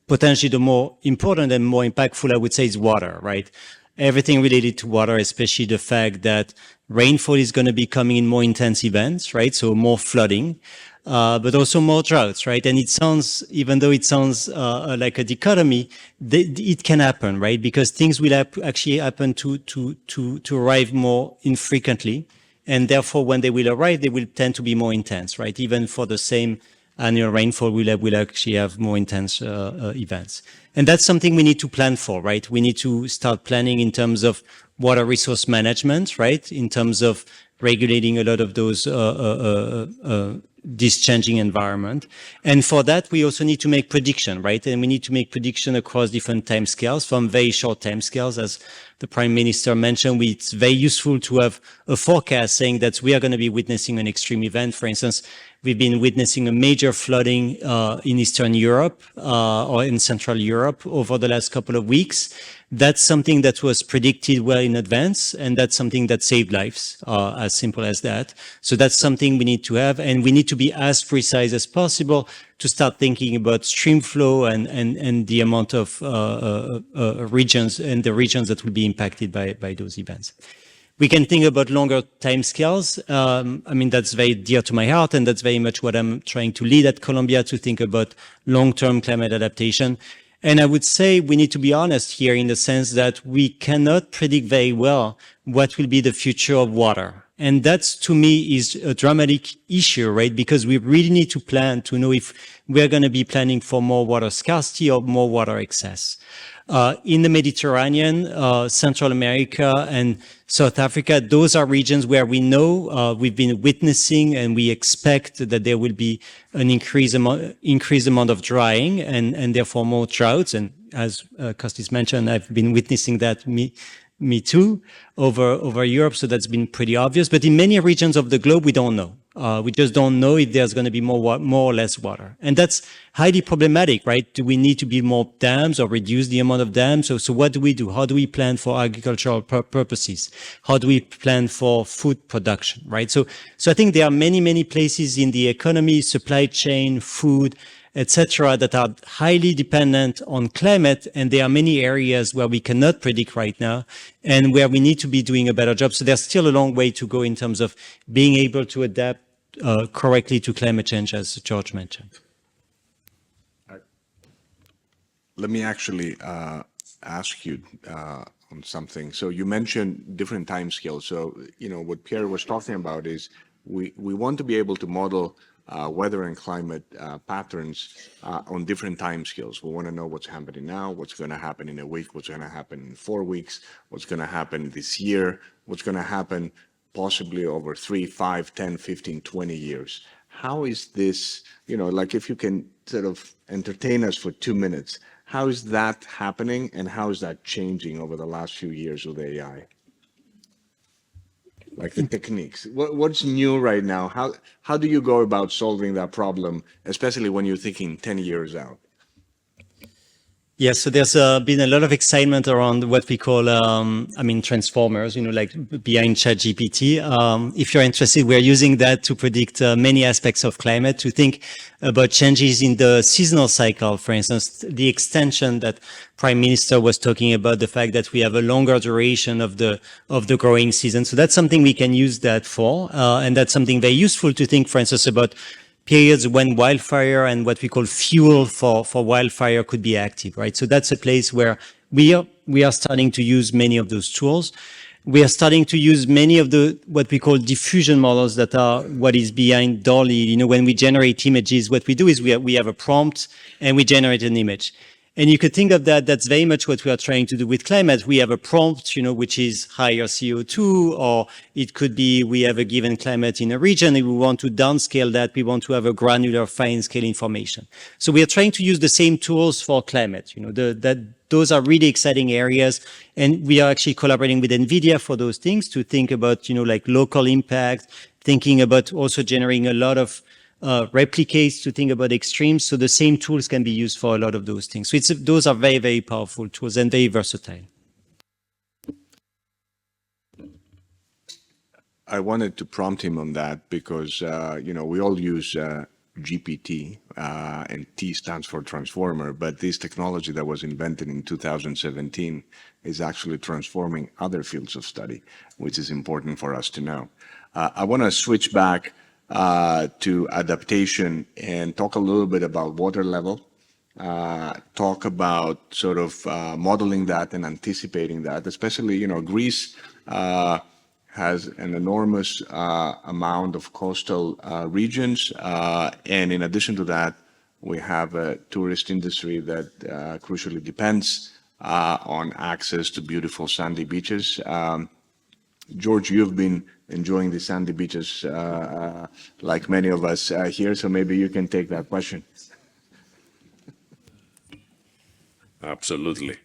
potentially the more important and more impactful, I would say, is water, right? Everything related to water, especially the fact that rainfall is going to be coming in more intense events, right? So more flooding. But also more droughts, right? And it sounds, even though it sounds like a dichotomy, it can happen, right? Because things will actually happen to arrive more infrequently, and therefore, when they will arrive, they will tend to be more intense, right? Even for the same annual rainfall, we'll actually have more intense events, and that's something we need to plan for, right? We need to start planning in terms of water resource management, right? In terms of regulating a lot of those this changing environment. And for that, we also need to make prediction, right? And we need to make prediction across different timescales, from very short timescales, as the Prime Minister mentioned. It's very useful to have a forecast saying that we are going to be witnessing an extreme event. For instance, we've been witnessing a major flooding in Eastern Europe or in Central Europe over the last couple of weeks. That's something that was predicted well in advance, and that's something that saved lives, as simple as that. So that's something we need to have, and we need to be as precise as possible to start thinking about stream flow and the amount of regions and the regions that will be impacted by those events. We can think about longer timescales. I mean, that's very dear to my heart, and that's very much what I'm trying to lead at Columbia, to think about long-term climate adaptation. And I would say we need to be honest here, in the sense that we cannot predict very well what will be the future of water. And that's, to me, is a dramatic issue, right? Because we really need to plan to know if we're going to be planning for more water scarcity or more water excess. In the Mediterranean, Central America and South Africa, those are regions where we know we've been witnessing, and we expect that there will be an increased amount of drying and therefore more droughts. And as Costis mentioned, I've been witnessing that me too over Europe. So that's been pretty obvious. But in many regions of the globe, we don't know. We just don't know if there's going to be more or less water. And that's highly problematic, right? Do we need to build more dams or reduce the amount of dams? So what do we do? How do we plan for agricultural purposes? How do we plan for food production, right? So I think there are many places in the economy, supply chain, food, etc., that are highly dependent on climate, and there are many areas where we cannot predict right now, and where we need to be doing a better job. So there's still a long way to go in terms of being able to adapt correctly to climate change, as George mentioned. Let me actually ask you on something. So you mentioned different timescales. So, you know, what Pierre was talking about is we want to be able to model weather and climate patterns on different timescales. We want to know what's happening now, what's going to happen in a week, what's going to happen in 4 weeks, what's going to happen this year, what's going to happen possibly over 3, 5, 10, 15, 20 years. How is this, you know, like, if you can sort of entertain us for 2 minutes, how is that happening, and how is that changing over the last few years with AI? Like the techniques, what's new right now? How do you go about solving that problem, especially when you're thinking 10 years out? Yes, so there's been a lot of excitement around what we call, transformers, you know, like behind ChatGPT. If you're interested, we're using that to predict many aspects of climate, to think about changes in the seasonal cycle. For instance, the extension that Prime Minister was talking about, the fact that we have a longer duration of the growing season. So that's something we can use that for. And that's something very useful to think, for instance, about periods when wildfire and what we call fuel for wildfire could be active, right? So that's a place where we are starting to use many of those tools. We are starting to use many of the what we call diffusion models that are what is behind DALL-E. You know, when we generate images, what we do is we have a prompt and we generate an image. And you could think of that, that's very much what we are trying to do with climate. We have a prompt, you know, which is higher CO2, or it could be we have a given climate in a region and we want to downscale that. We want to have a granular fine scale information. So we are trying to use the same tools for climate, you know, those are really exciting areas. And we are actually collaborating with NVIDIA for those things to think about, you know, like local impact, thinking about also generating a lot of replicates to think about extremes. So the same tools can be used for a lot of those things. So those are very, very powerful tools and very versatile. I wanted to prompt him on that because, you know, we all use GPT, and T stands for transformer, but this technology that was invented in 2017 is actually transforming other fields of study, which is important for us to know. I want to switch back to adaptation and talk a little bit about water level, talk about sort of modeling that and anticipating that, especially, you know, Greece has an enormous amount of coastal regions. And in addition to that, we have a tourist industry that crucially depends on access to beautiful sandy beaches. George, you've been enjoying the sandy beaches like many of us here, so maybe you can take that question. Absolutely.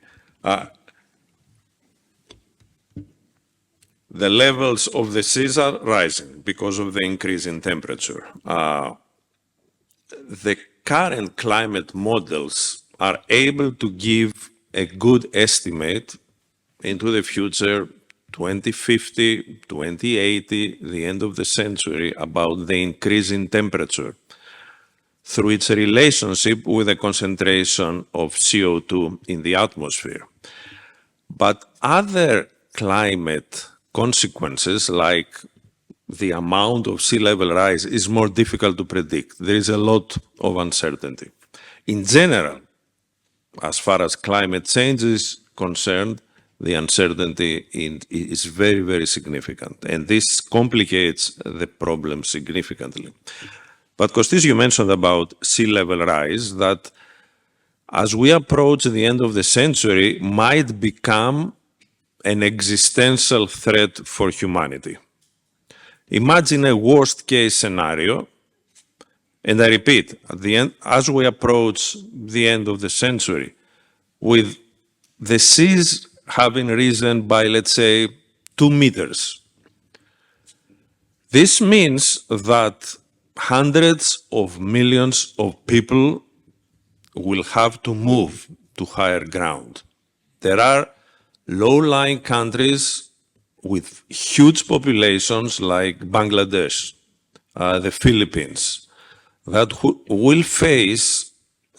The levels of the seas are rising because of the increase in temperature. The current climate models are able to give a good estimate into the future, 2050, 2080, the end of the century, about the increase in temperature through its relationship with the concentration of CO2 in the atmosphere. But other climate consequences, like the amount of sea level rise, is more difficult to predict. There is a lot of uncertainty. In general, as far as climate change is concerned, the uncertainty is very, very significant. And this complicates the problem significantly. But Costis, you mentioned about sea level rise, that as we approach the end of the century, might become an existential threat for humanity. Imagine a worst case scenario, and I repeat, at the end, as we approach the end of the century, with the seas having risen by, let's say, 2 meters. This means that hundreds of millions of people will have to move to higher ground. There are low-lying countries with huge populations like Bangladesh, the Philippines, that will face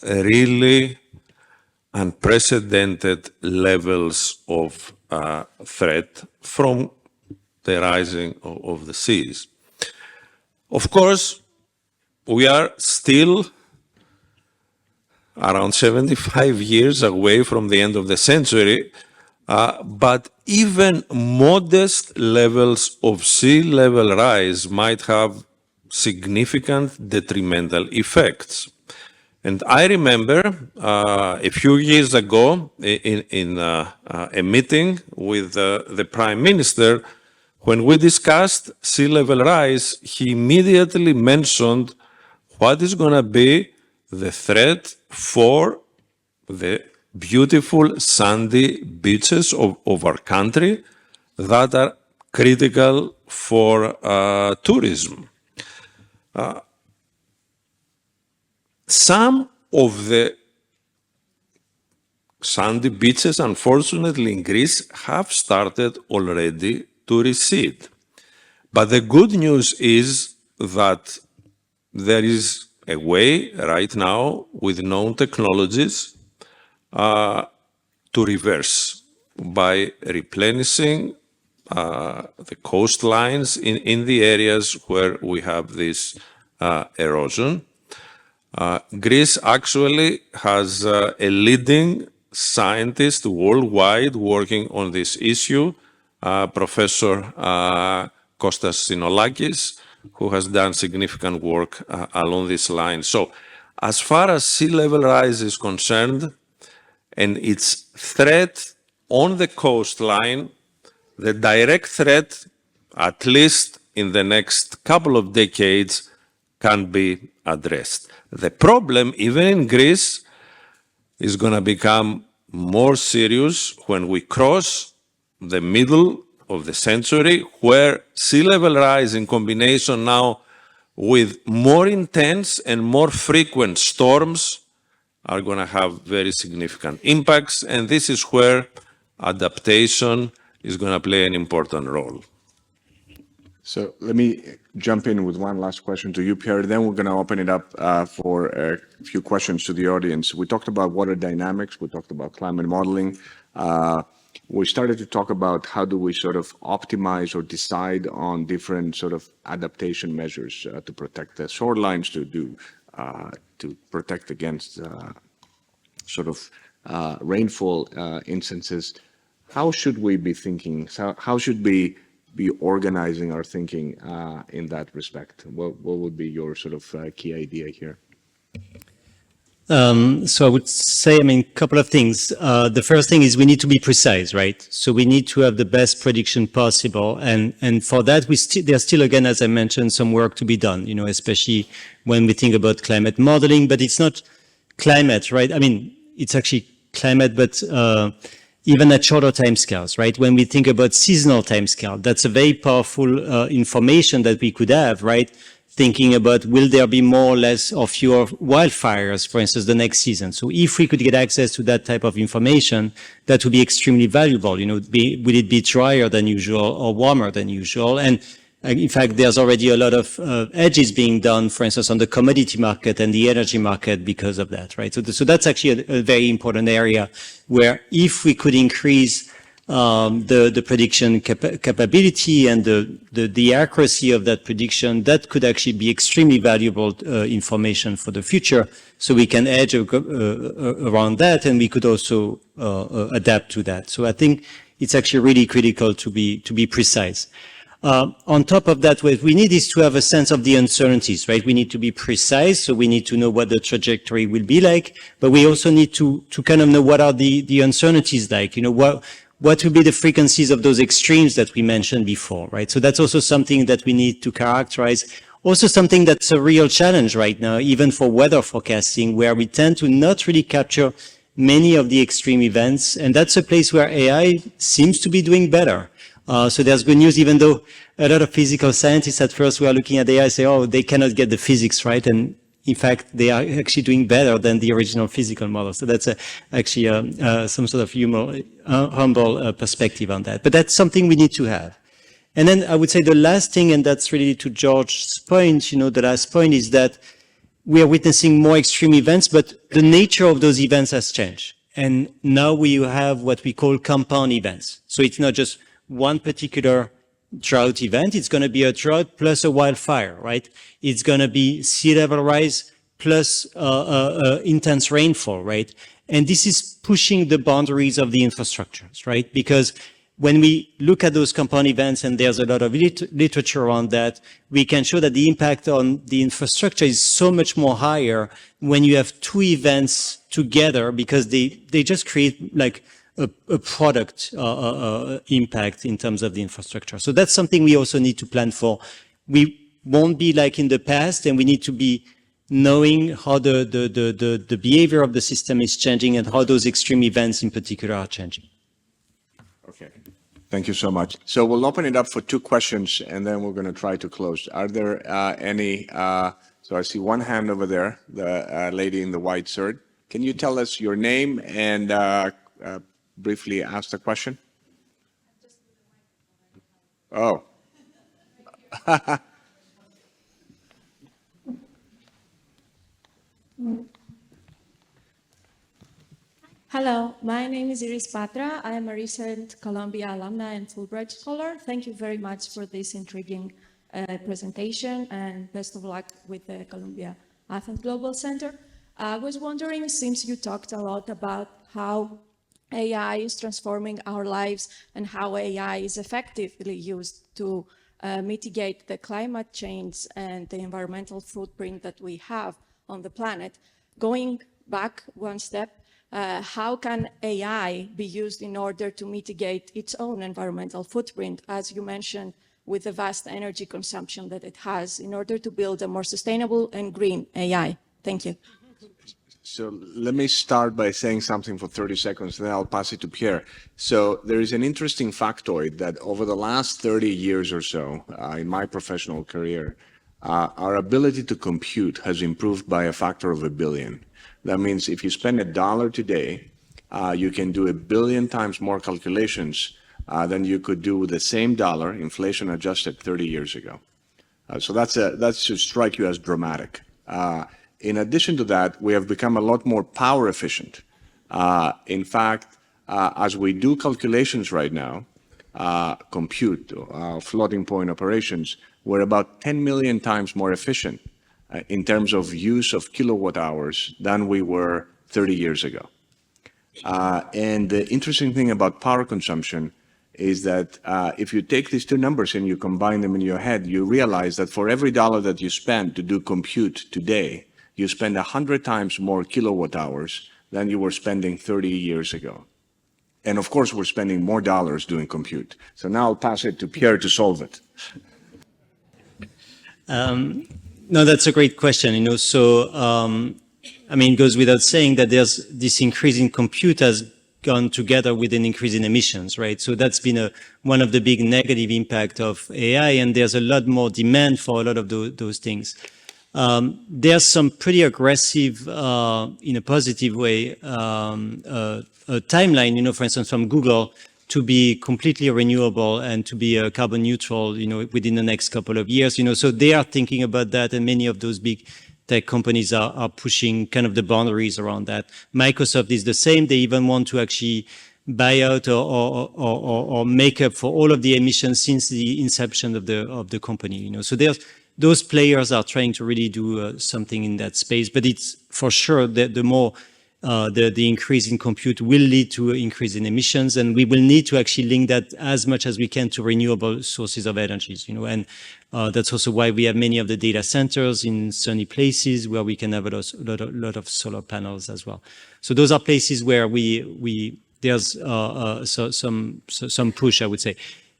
really unprecedented levels of threat from the rising of the seas. Of course, we are still around 75 years away from the end of the century, but even modest levels of sea level rise might have significant detrimental effects. And I remember a few years ago in a meeting with the Prime Minister, when we discussed sea level rise, he immediately mentioned what is going to be the threat for the beautiful sandy beaches of our country that are critical for tourism. Some of the sandy beaches, unfortunately, in Greece have started already to recede. But the good news is that there is a way right now with known technologies to reverse by replenishing the coastlines in the areas where we have these erosion. Greece actually has a leading scientist worldwide working on this issue, Professor Costis, who has done significant work along this line. So as far as sea level rise is concerned and its threat on the coastline, the direct threat, at least in the next couple of decades, can be addressed. The problem, even in Greece, is going to become more serious when we cross the middle of the century, where sea level rise in combination now with more intense and more frequent storms are going to have very significant impacts, and this is where adaptation is going to play an important role. So let me jump in with one last question to you, Pierre. Then we're going to open it up for a few questions to the audience. We talked about water dynamics. We talked about climate modeling. We started to talk about how do we sort of optimize or decide on different sort of adaptation measures to protect the shorelines, to protect against sort of rainfall instances. How should we be thinking? How should we be organizing our thinking in that respect? What would be your sort of key idea here? So I would say, a couple of things. The first thing is we need to be precise, right? So we need to have the best prediction possible. And for that, there's still, again, as I mentioned, some work to be done, especially when we think about climate modeling, but it's not climate, right? It's actually climate, but even at shorter timescales, right? When we think about seasonal timescale, that's a very powerful information that we could have, right? Thinking about, will there be more or less or fewer wildfires, for instance, the next season? So if we could get access to that type of information, that would be extremely valuable. Would it be drier than usual or warmer than usual? And in fact, there's already a lot of hedges being done, for instance, on the commodity market and the energy market because of that, right? So that's actually a very important area where if we could increase the prediction capability and the accuracy of that prediction, that could actually be extremely valuable information for the future. So we can hedge around that, and we could also adapt to that. So I think it's actually really critical to be precise. On top of that, what we need is to have a sense of the uncertainties, right? We need to be precise, so we need to know what the trajectory will be like, but we also need to kind of know what are the uncertainties like, what will be the frequencies of those extremes that we mentioned before, right? So that's also something that we need to characterize. Also something that's a real challenge right now, even for weather forecasting, where we tend to not really capture many of the extreme events, and that's a place where AI seems to be doing better. So there's good news, even though a lot of physical scientists at first were looking at AI and say, oh, they cannot get the physics right. And in fact, they are actually doing better than the original physical model. So that's actually some sort of humble perspective on that. But that's something we need to have. And then I would say the last thing, and that's related to George's point, the last point is that we are witnessing more extreme events, but the nature of those events has changed. And now we have what we call compound events. So it's not just one particular drought event. It's going to be a drought plus a wildfire, right? It's going to be sea level rise plus intense rainfall, right? And this is pushing the boundaries of the infrastructures, right? Because when we look at those compound events, and there's a lot of literature on that, we can show that the impact on the infrastructure is so much more higher when you have two events together, because they just create like a product impact in terms of the infrastructure. So that's something we also need to plan for. We won't be like in the past, and we need to be knowing how the behavior of the system is changing and how those extreme events in particular are changing. Okay, thank you so much. So we'll open it up for two questions, and then we're going to try to close. Are there any, so I see one hand over there, the lady in the white shirt. Can you tell us your name and briefly ask the question? Oh. Hello, my name is Iris Patra. I am a recent Columbia alumni and Fulbright scholar. Thank you very much for this intriguing presentation, and best of luck with the Columbia Athens Global Center. I was wondering, since you talked a lot about how AI is transforming our lives and how AI is effectively used to mitigate the climate change and the environmental footprint that we have on the planet, going back one step, how can AI be used in order to mitigate its own environmental footprint, as you mentioned, with the vast energy consumption that it has, in order to build a more sustainable and green AI? Thank you. So let me start by saying something for 30 seconds, then I'll pass it to Pierre. So there is an interesting factoid that over the last 30 years or so, in my professional career, our ability to compute has improved by a factor of 1 billion. That means if you spend $1 today, you can do 1 billion times more calculations than you could do with the same dollar, inflation adjusted, 30 years ago. So that should strike you as dramatic. In addition to that, we have become a lot more power efficient. In fact, as we do calculations right now, compute, floating point operations, we're about 10 million times more efficient in terms of use of kilowatt hours than we were 30 years ago. And the interesting thing about power consumption is that if you take these two numbers and you combine them in your head, you realize that for every dollar that you spend to do compute today, you spend 100 times more kilowatt hours than you were spending 30 years ago. And of course, we're spending more dollars doing compute. So now I'll pass it to Pierre to solve it. No, that's a great question. So, I mean, it goes without saying that there's this increase in compute has gone together with an increase in emissions, right? So that's been one of the big negative impact of AI, and there's a lot more demand for a lot of those things. There's some pretty aggressive, in a positive way, timeline, for instance, from Google to be completely renewable and to be carbon neutral, within the next couple of years, so they are thinking about that, and many of those big tech companies are pushing kind of the boundaries around that. Microsoft is the same. They even want to actually buy out or make up for all of the emissions since the inception of the company, so those players are trying to really do something in that space, but it's for sure that the more the increase in compute will lead to an increase in emissions, and we will need to actually link that as much as we can to renewable sources of energies, and that's also why we have many of the data centers in sunny places where we can have a lot of solar panels as well. So those are places where there's some push, I would say.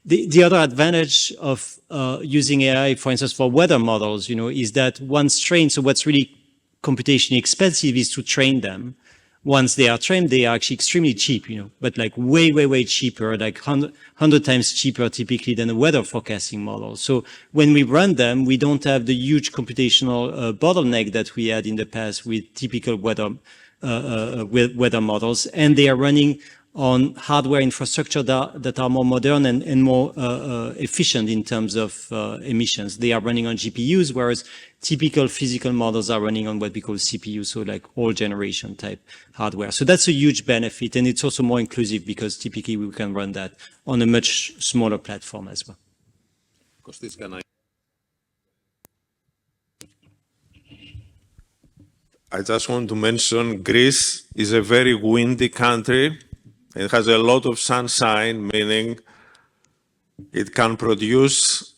The other advantage of using AI, for instance, for weather models, is that once trained, so what's really computationally expensive is to train them. Once they are trained, they are actually extremely cheap, but like way, way, way cheaper, like 100 times cheaper typically than a weather forecasting model. So when we run them, we don't have the huge computational bottleneck that we had in the past with typical weather models, and they are running on hardware infrastructure that are more modern and more efficient in terms of emissions. They are running on GPUs, whereas typical physical models are running on what we call CPUs, so like old generation type hardware. So that's a huge benefit, and it's also more inclusive because typically we can run that on a much smaller platform as well. Costis, I just want to mention Greece is a very windy country. It has a lot of sunshine, meaning it can produce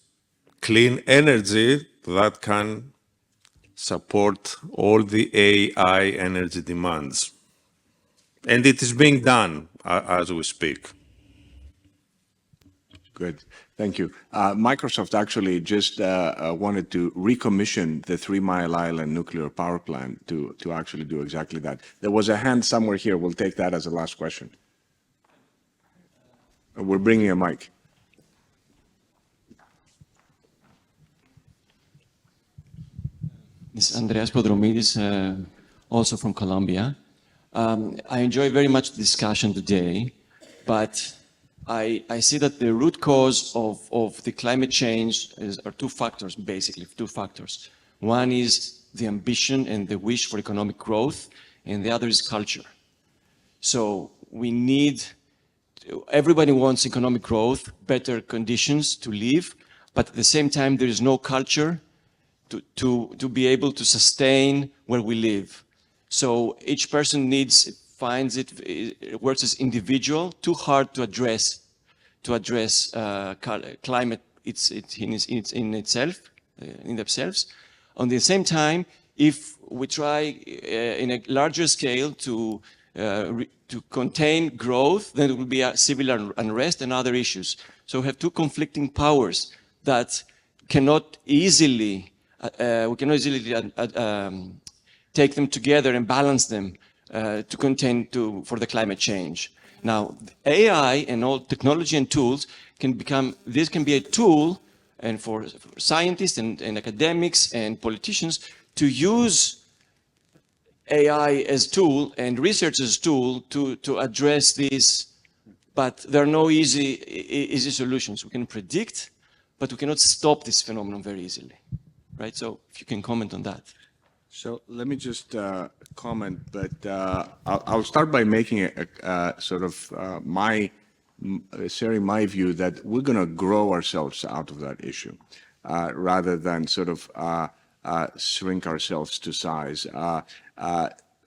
clean energy that can support all the AI energy demands. And it is being done as we speak. Good, thank you. Microsoft actually just wanted to recommission the 3 Mile Island nuclear power plant to actually do exactly that. There was a hand somewhere here. We'll take that as the last question. We're bringing a mic. This is Andreas Podromidis, also from Colombia. I enjoy very much the discussion today, but I see that the root cause of the climate change are 2 factors, basically, 2 factors. One is the ambition and the wish for economic growth, and the other is culture. So everybody wants economic growth, better conditions to live, but at the same time, there is no culture to be able to sustain where we live. So each person finds it works as individual, too hard to address climate in themselves. On the same time, if we try in a larger scale to contain growth, then it will be a civil unrest and other issues. So we have two conflicting powers that cannot easily take them together and balance them to contain for the climate change. Now, AI and all technology and tools can be a tool, and for scientists and academics and politicians to use AI as tool and research as tool to address this, but there are no easy solutions. We can predict, but we cannot stop this phenomenon very easily, right? So if you can comment on that. So let me just comment, but I'll start by making sharing my view that we're going to grow ourselves out of that issue, rather than shrink ourselves to size.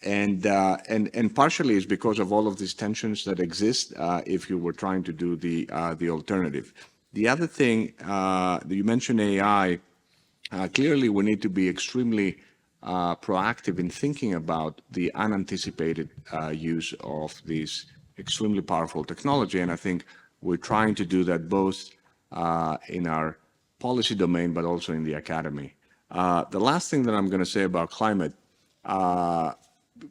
And partially is because of all of these tensions that exist if you were trying to do the alternative. The other thing, you mentioned AI, clearly we need to be extremely proactive in thinking about the unanticipated use of these extremely powerful technology. And I think we're trying to do that both in our policy domain, but also in the academy. The last thing that I'm going to say about climate,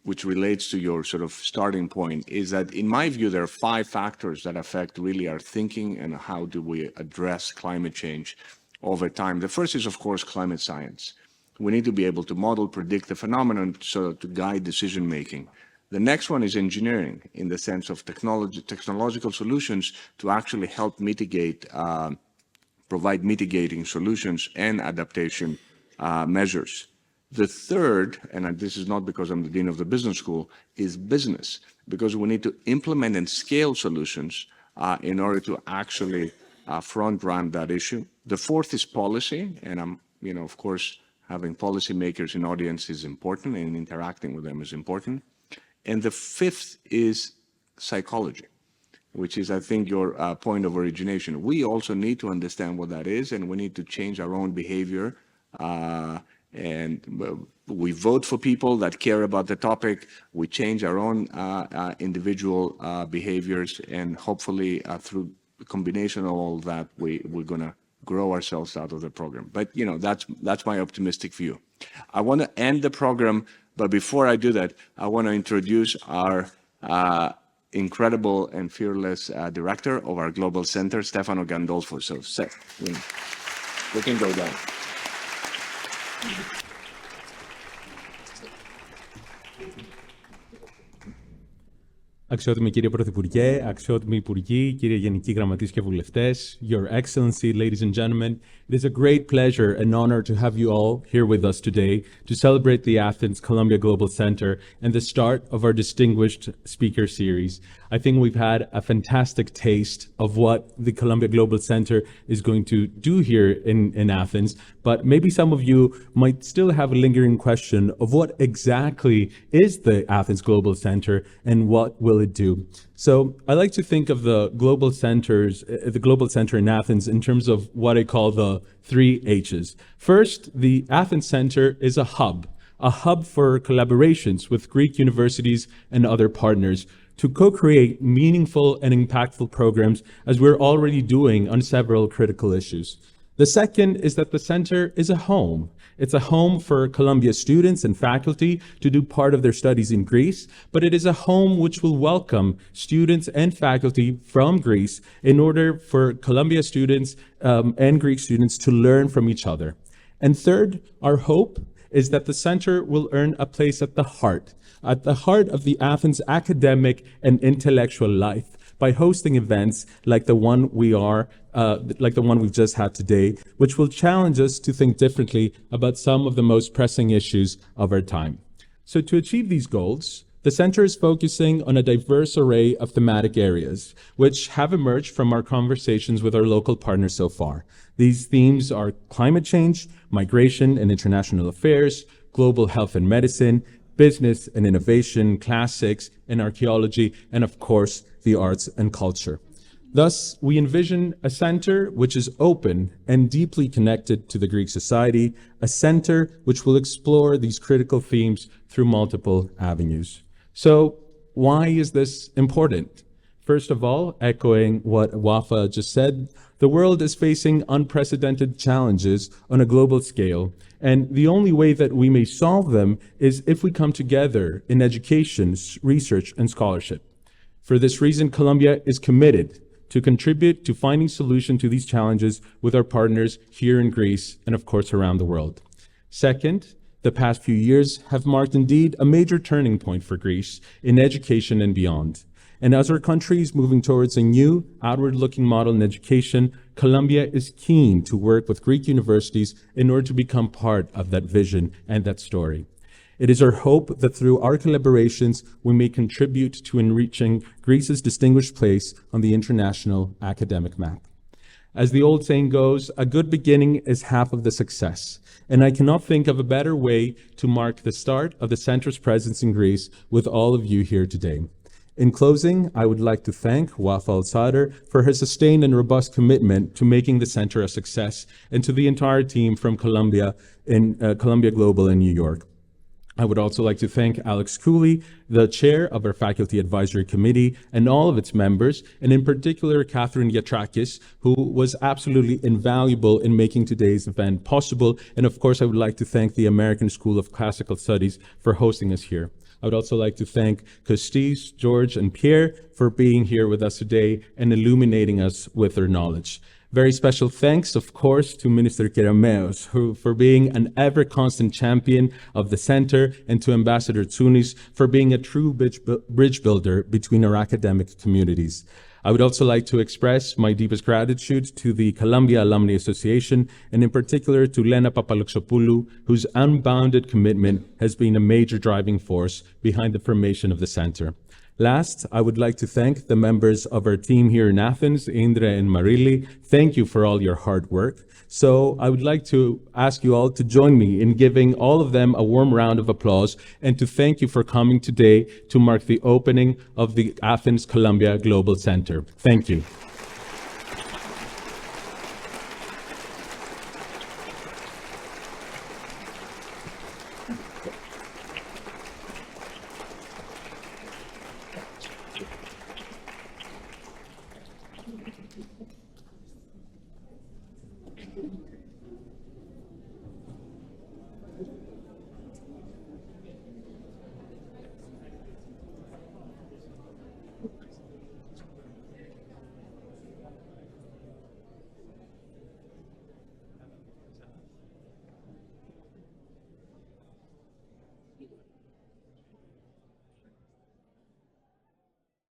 which relates to your starting point, is that in my view, there are 5 factors that affect really our thinking and how do we address climate change over time. The first is, of course, climate science. We need to be able to model, predict the phenomenon to guide decision making. The next one is engineering, in the sense of technological solutions to actually help mitigate, provide mitigating solutions and adaptation measures. The third, and this is not because I'm the dean of the business school, is business, because we need to implement and scale solutions in order to actually front run that issue. The fourth is policy, and of course, having policymakers in audience is important, and interacting with them is important. And the fifth is psychology, which is, I think, your point of origination. We also need to understand what that is, and we need to change our own behavior. And we vote for people that care about the topic. We change our own individual behaviors, and hopefully through the combination of all that, we're going to grow ourselves out of the program. But that's my optimistic view. I want to end the program, but before I do that, I want to introduce our incredible and fearless director of our Global Center, Stefano Gandolfo. So, we can go down. Αξιότιμη κύριε Πρωθυπουργέ, αξιότιμοι Υπουργοί, κύριε Γενικοί Γραμματείς και Βουλευτές, Your Excellency, ladies and gentlemen, it is a great pleasure and honor to have you all here with us today to celebrate the Athens Columbia Global Center and the start of our distinguished speaker series. I think we've had a fantastic taste of what the Columbia Global Center is going to do here in Athens, but maybe some of you might still have a lingering question of what exactly is the Athens Global Center and what will it do? So I like to think of the Global Center in Athens in terms of what I call the 3 H's. First, the Athens Center is a hub for collaborations with Greek universities and other partners to co-create meaningful and impactful programs, as we're already doing on several critical issues. The second is that the center is a home. It's a home for Columbia students and faculty to do part of their studies in Greece, but it is a home which will welcome students and faculty from Greece in order for Columbia students and Greek students to learn from each other. And third, our hope is that the center will earn a place at the heart of the Athens academic and intellectual life by hosting events like the one we've just had today, which will challenge us to think differently about some of the most pressing issues of our time. So to achieve these goals, The center is focusing on a diverse array of thematic areas, which have emerged from our conversations with our local partners so far. These themes are climate change, migration and international affairs, global health and medicine, business and innovation, classics and archaeology, and of course, the arts and culture. Thus, we envision a center which is open and deeply connected to the Greek society, a center which will explore these critical themes through multiple avenues. So, why is this important? First of all, echoing what Wafa just said, the world is facing unprecedented challenges on a global scale, and the only way that we may solve them is if we come together in education, research, and scholarship. For this reason, Colombia is committed to contribute to finding solutions to these challenges with our partners here in Greece and, of course, around the world. Second, the past few years have marked indeed a major turning point for Greece in education and beyond. And as our country is moving towards a new, outward-looking model in education, Colombia is keen to work with Greek universities in order to become part of that vision and that story. It is our hope that through our collaborations, we may contribute to enriching Greece's distinguished place on the international academic map. As the old saying goes, a good beginning is half of the success. And I cannot think of a better way to mark the start of the center's presence in Greece with all of you here today. In closing, I would like to thank Wafa Al-Sadr for her sustained and robust commitment to making the center a success, and to the entire team from Columbia Global in New York. I would also like to thank Alex Cooley, the chair of our Faculty Advisory Committee, and all of its members, and in particular, Catherine Yatrakis, who was absolutely invaluable in making today's event possible. And of course, I would like to thank the American School of Classical Studies for hosting us here. I would also like to thank Costis, George, and Pierre for being here with us today and illuminating us with their knowledge. Very special thanks, of course, to Minister Kerameos, who for being an ever-constant champion of the center, and to Ambassador Tsounis for being a true bridge builder between our academic communities. I would also like to express my deepest gratitude to the Columbia Alumni Association, and in particular to Lena Papaloxopoulou, whose unbounded commitment has been a major driving force behind the formation of the center. Last, I would like to thank the members of our team here in Athens, Indra and Marili. Thank you for all your hard work. So I would like to ask you all to join me in giving all of them a warm round of applause, and to thank you for coming today to mark the opening of the Athens Columbia Global Center. Thank you.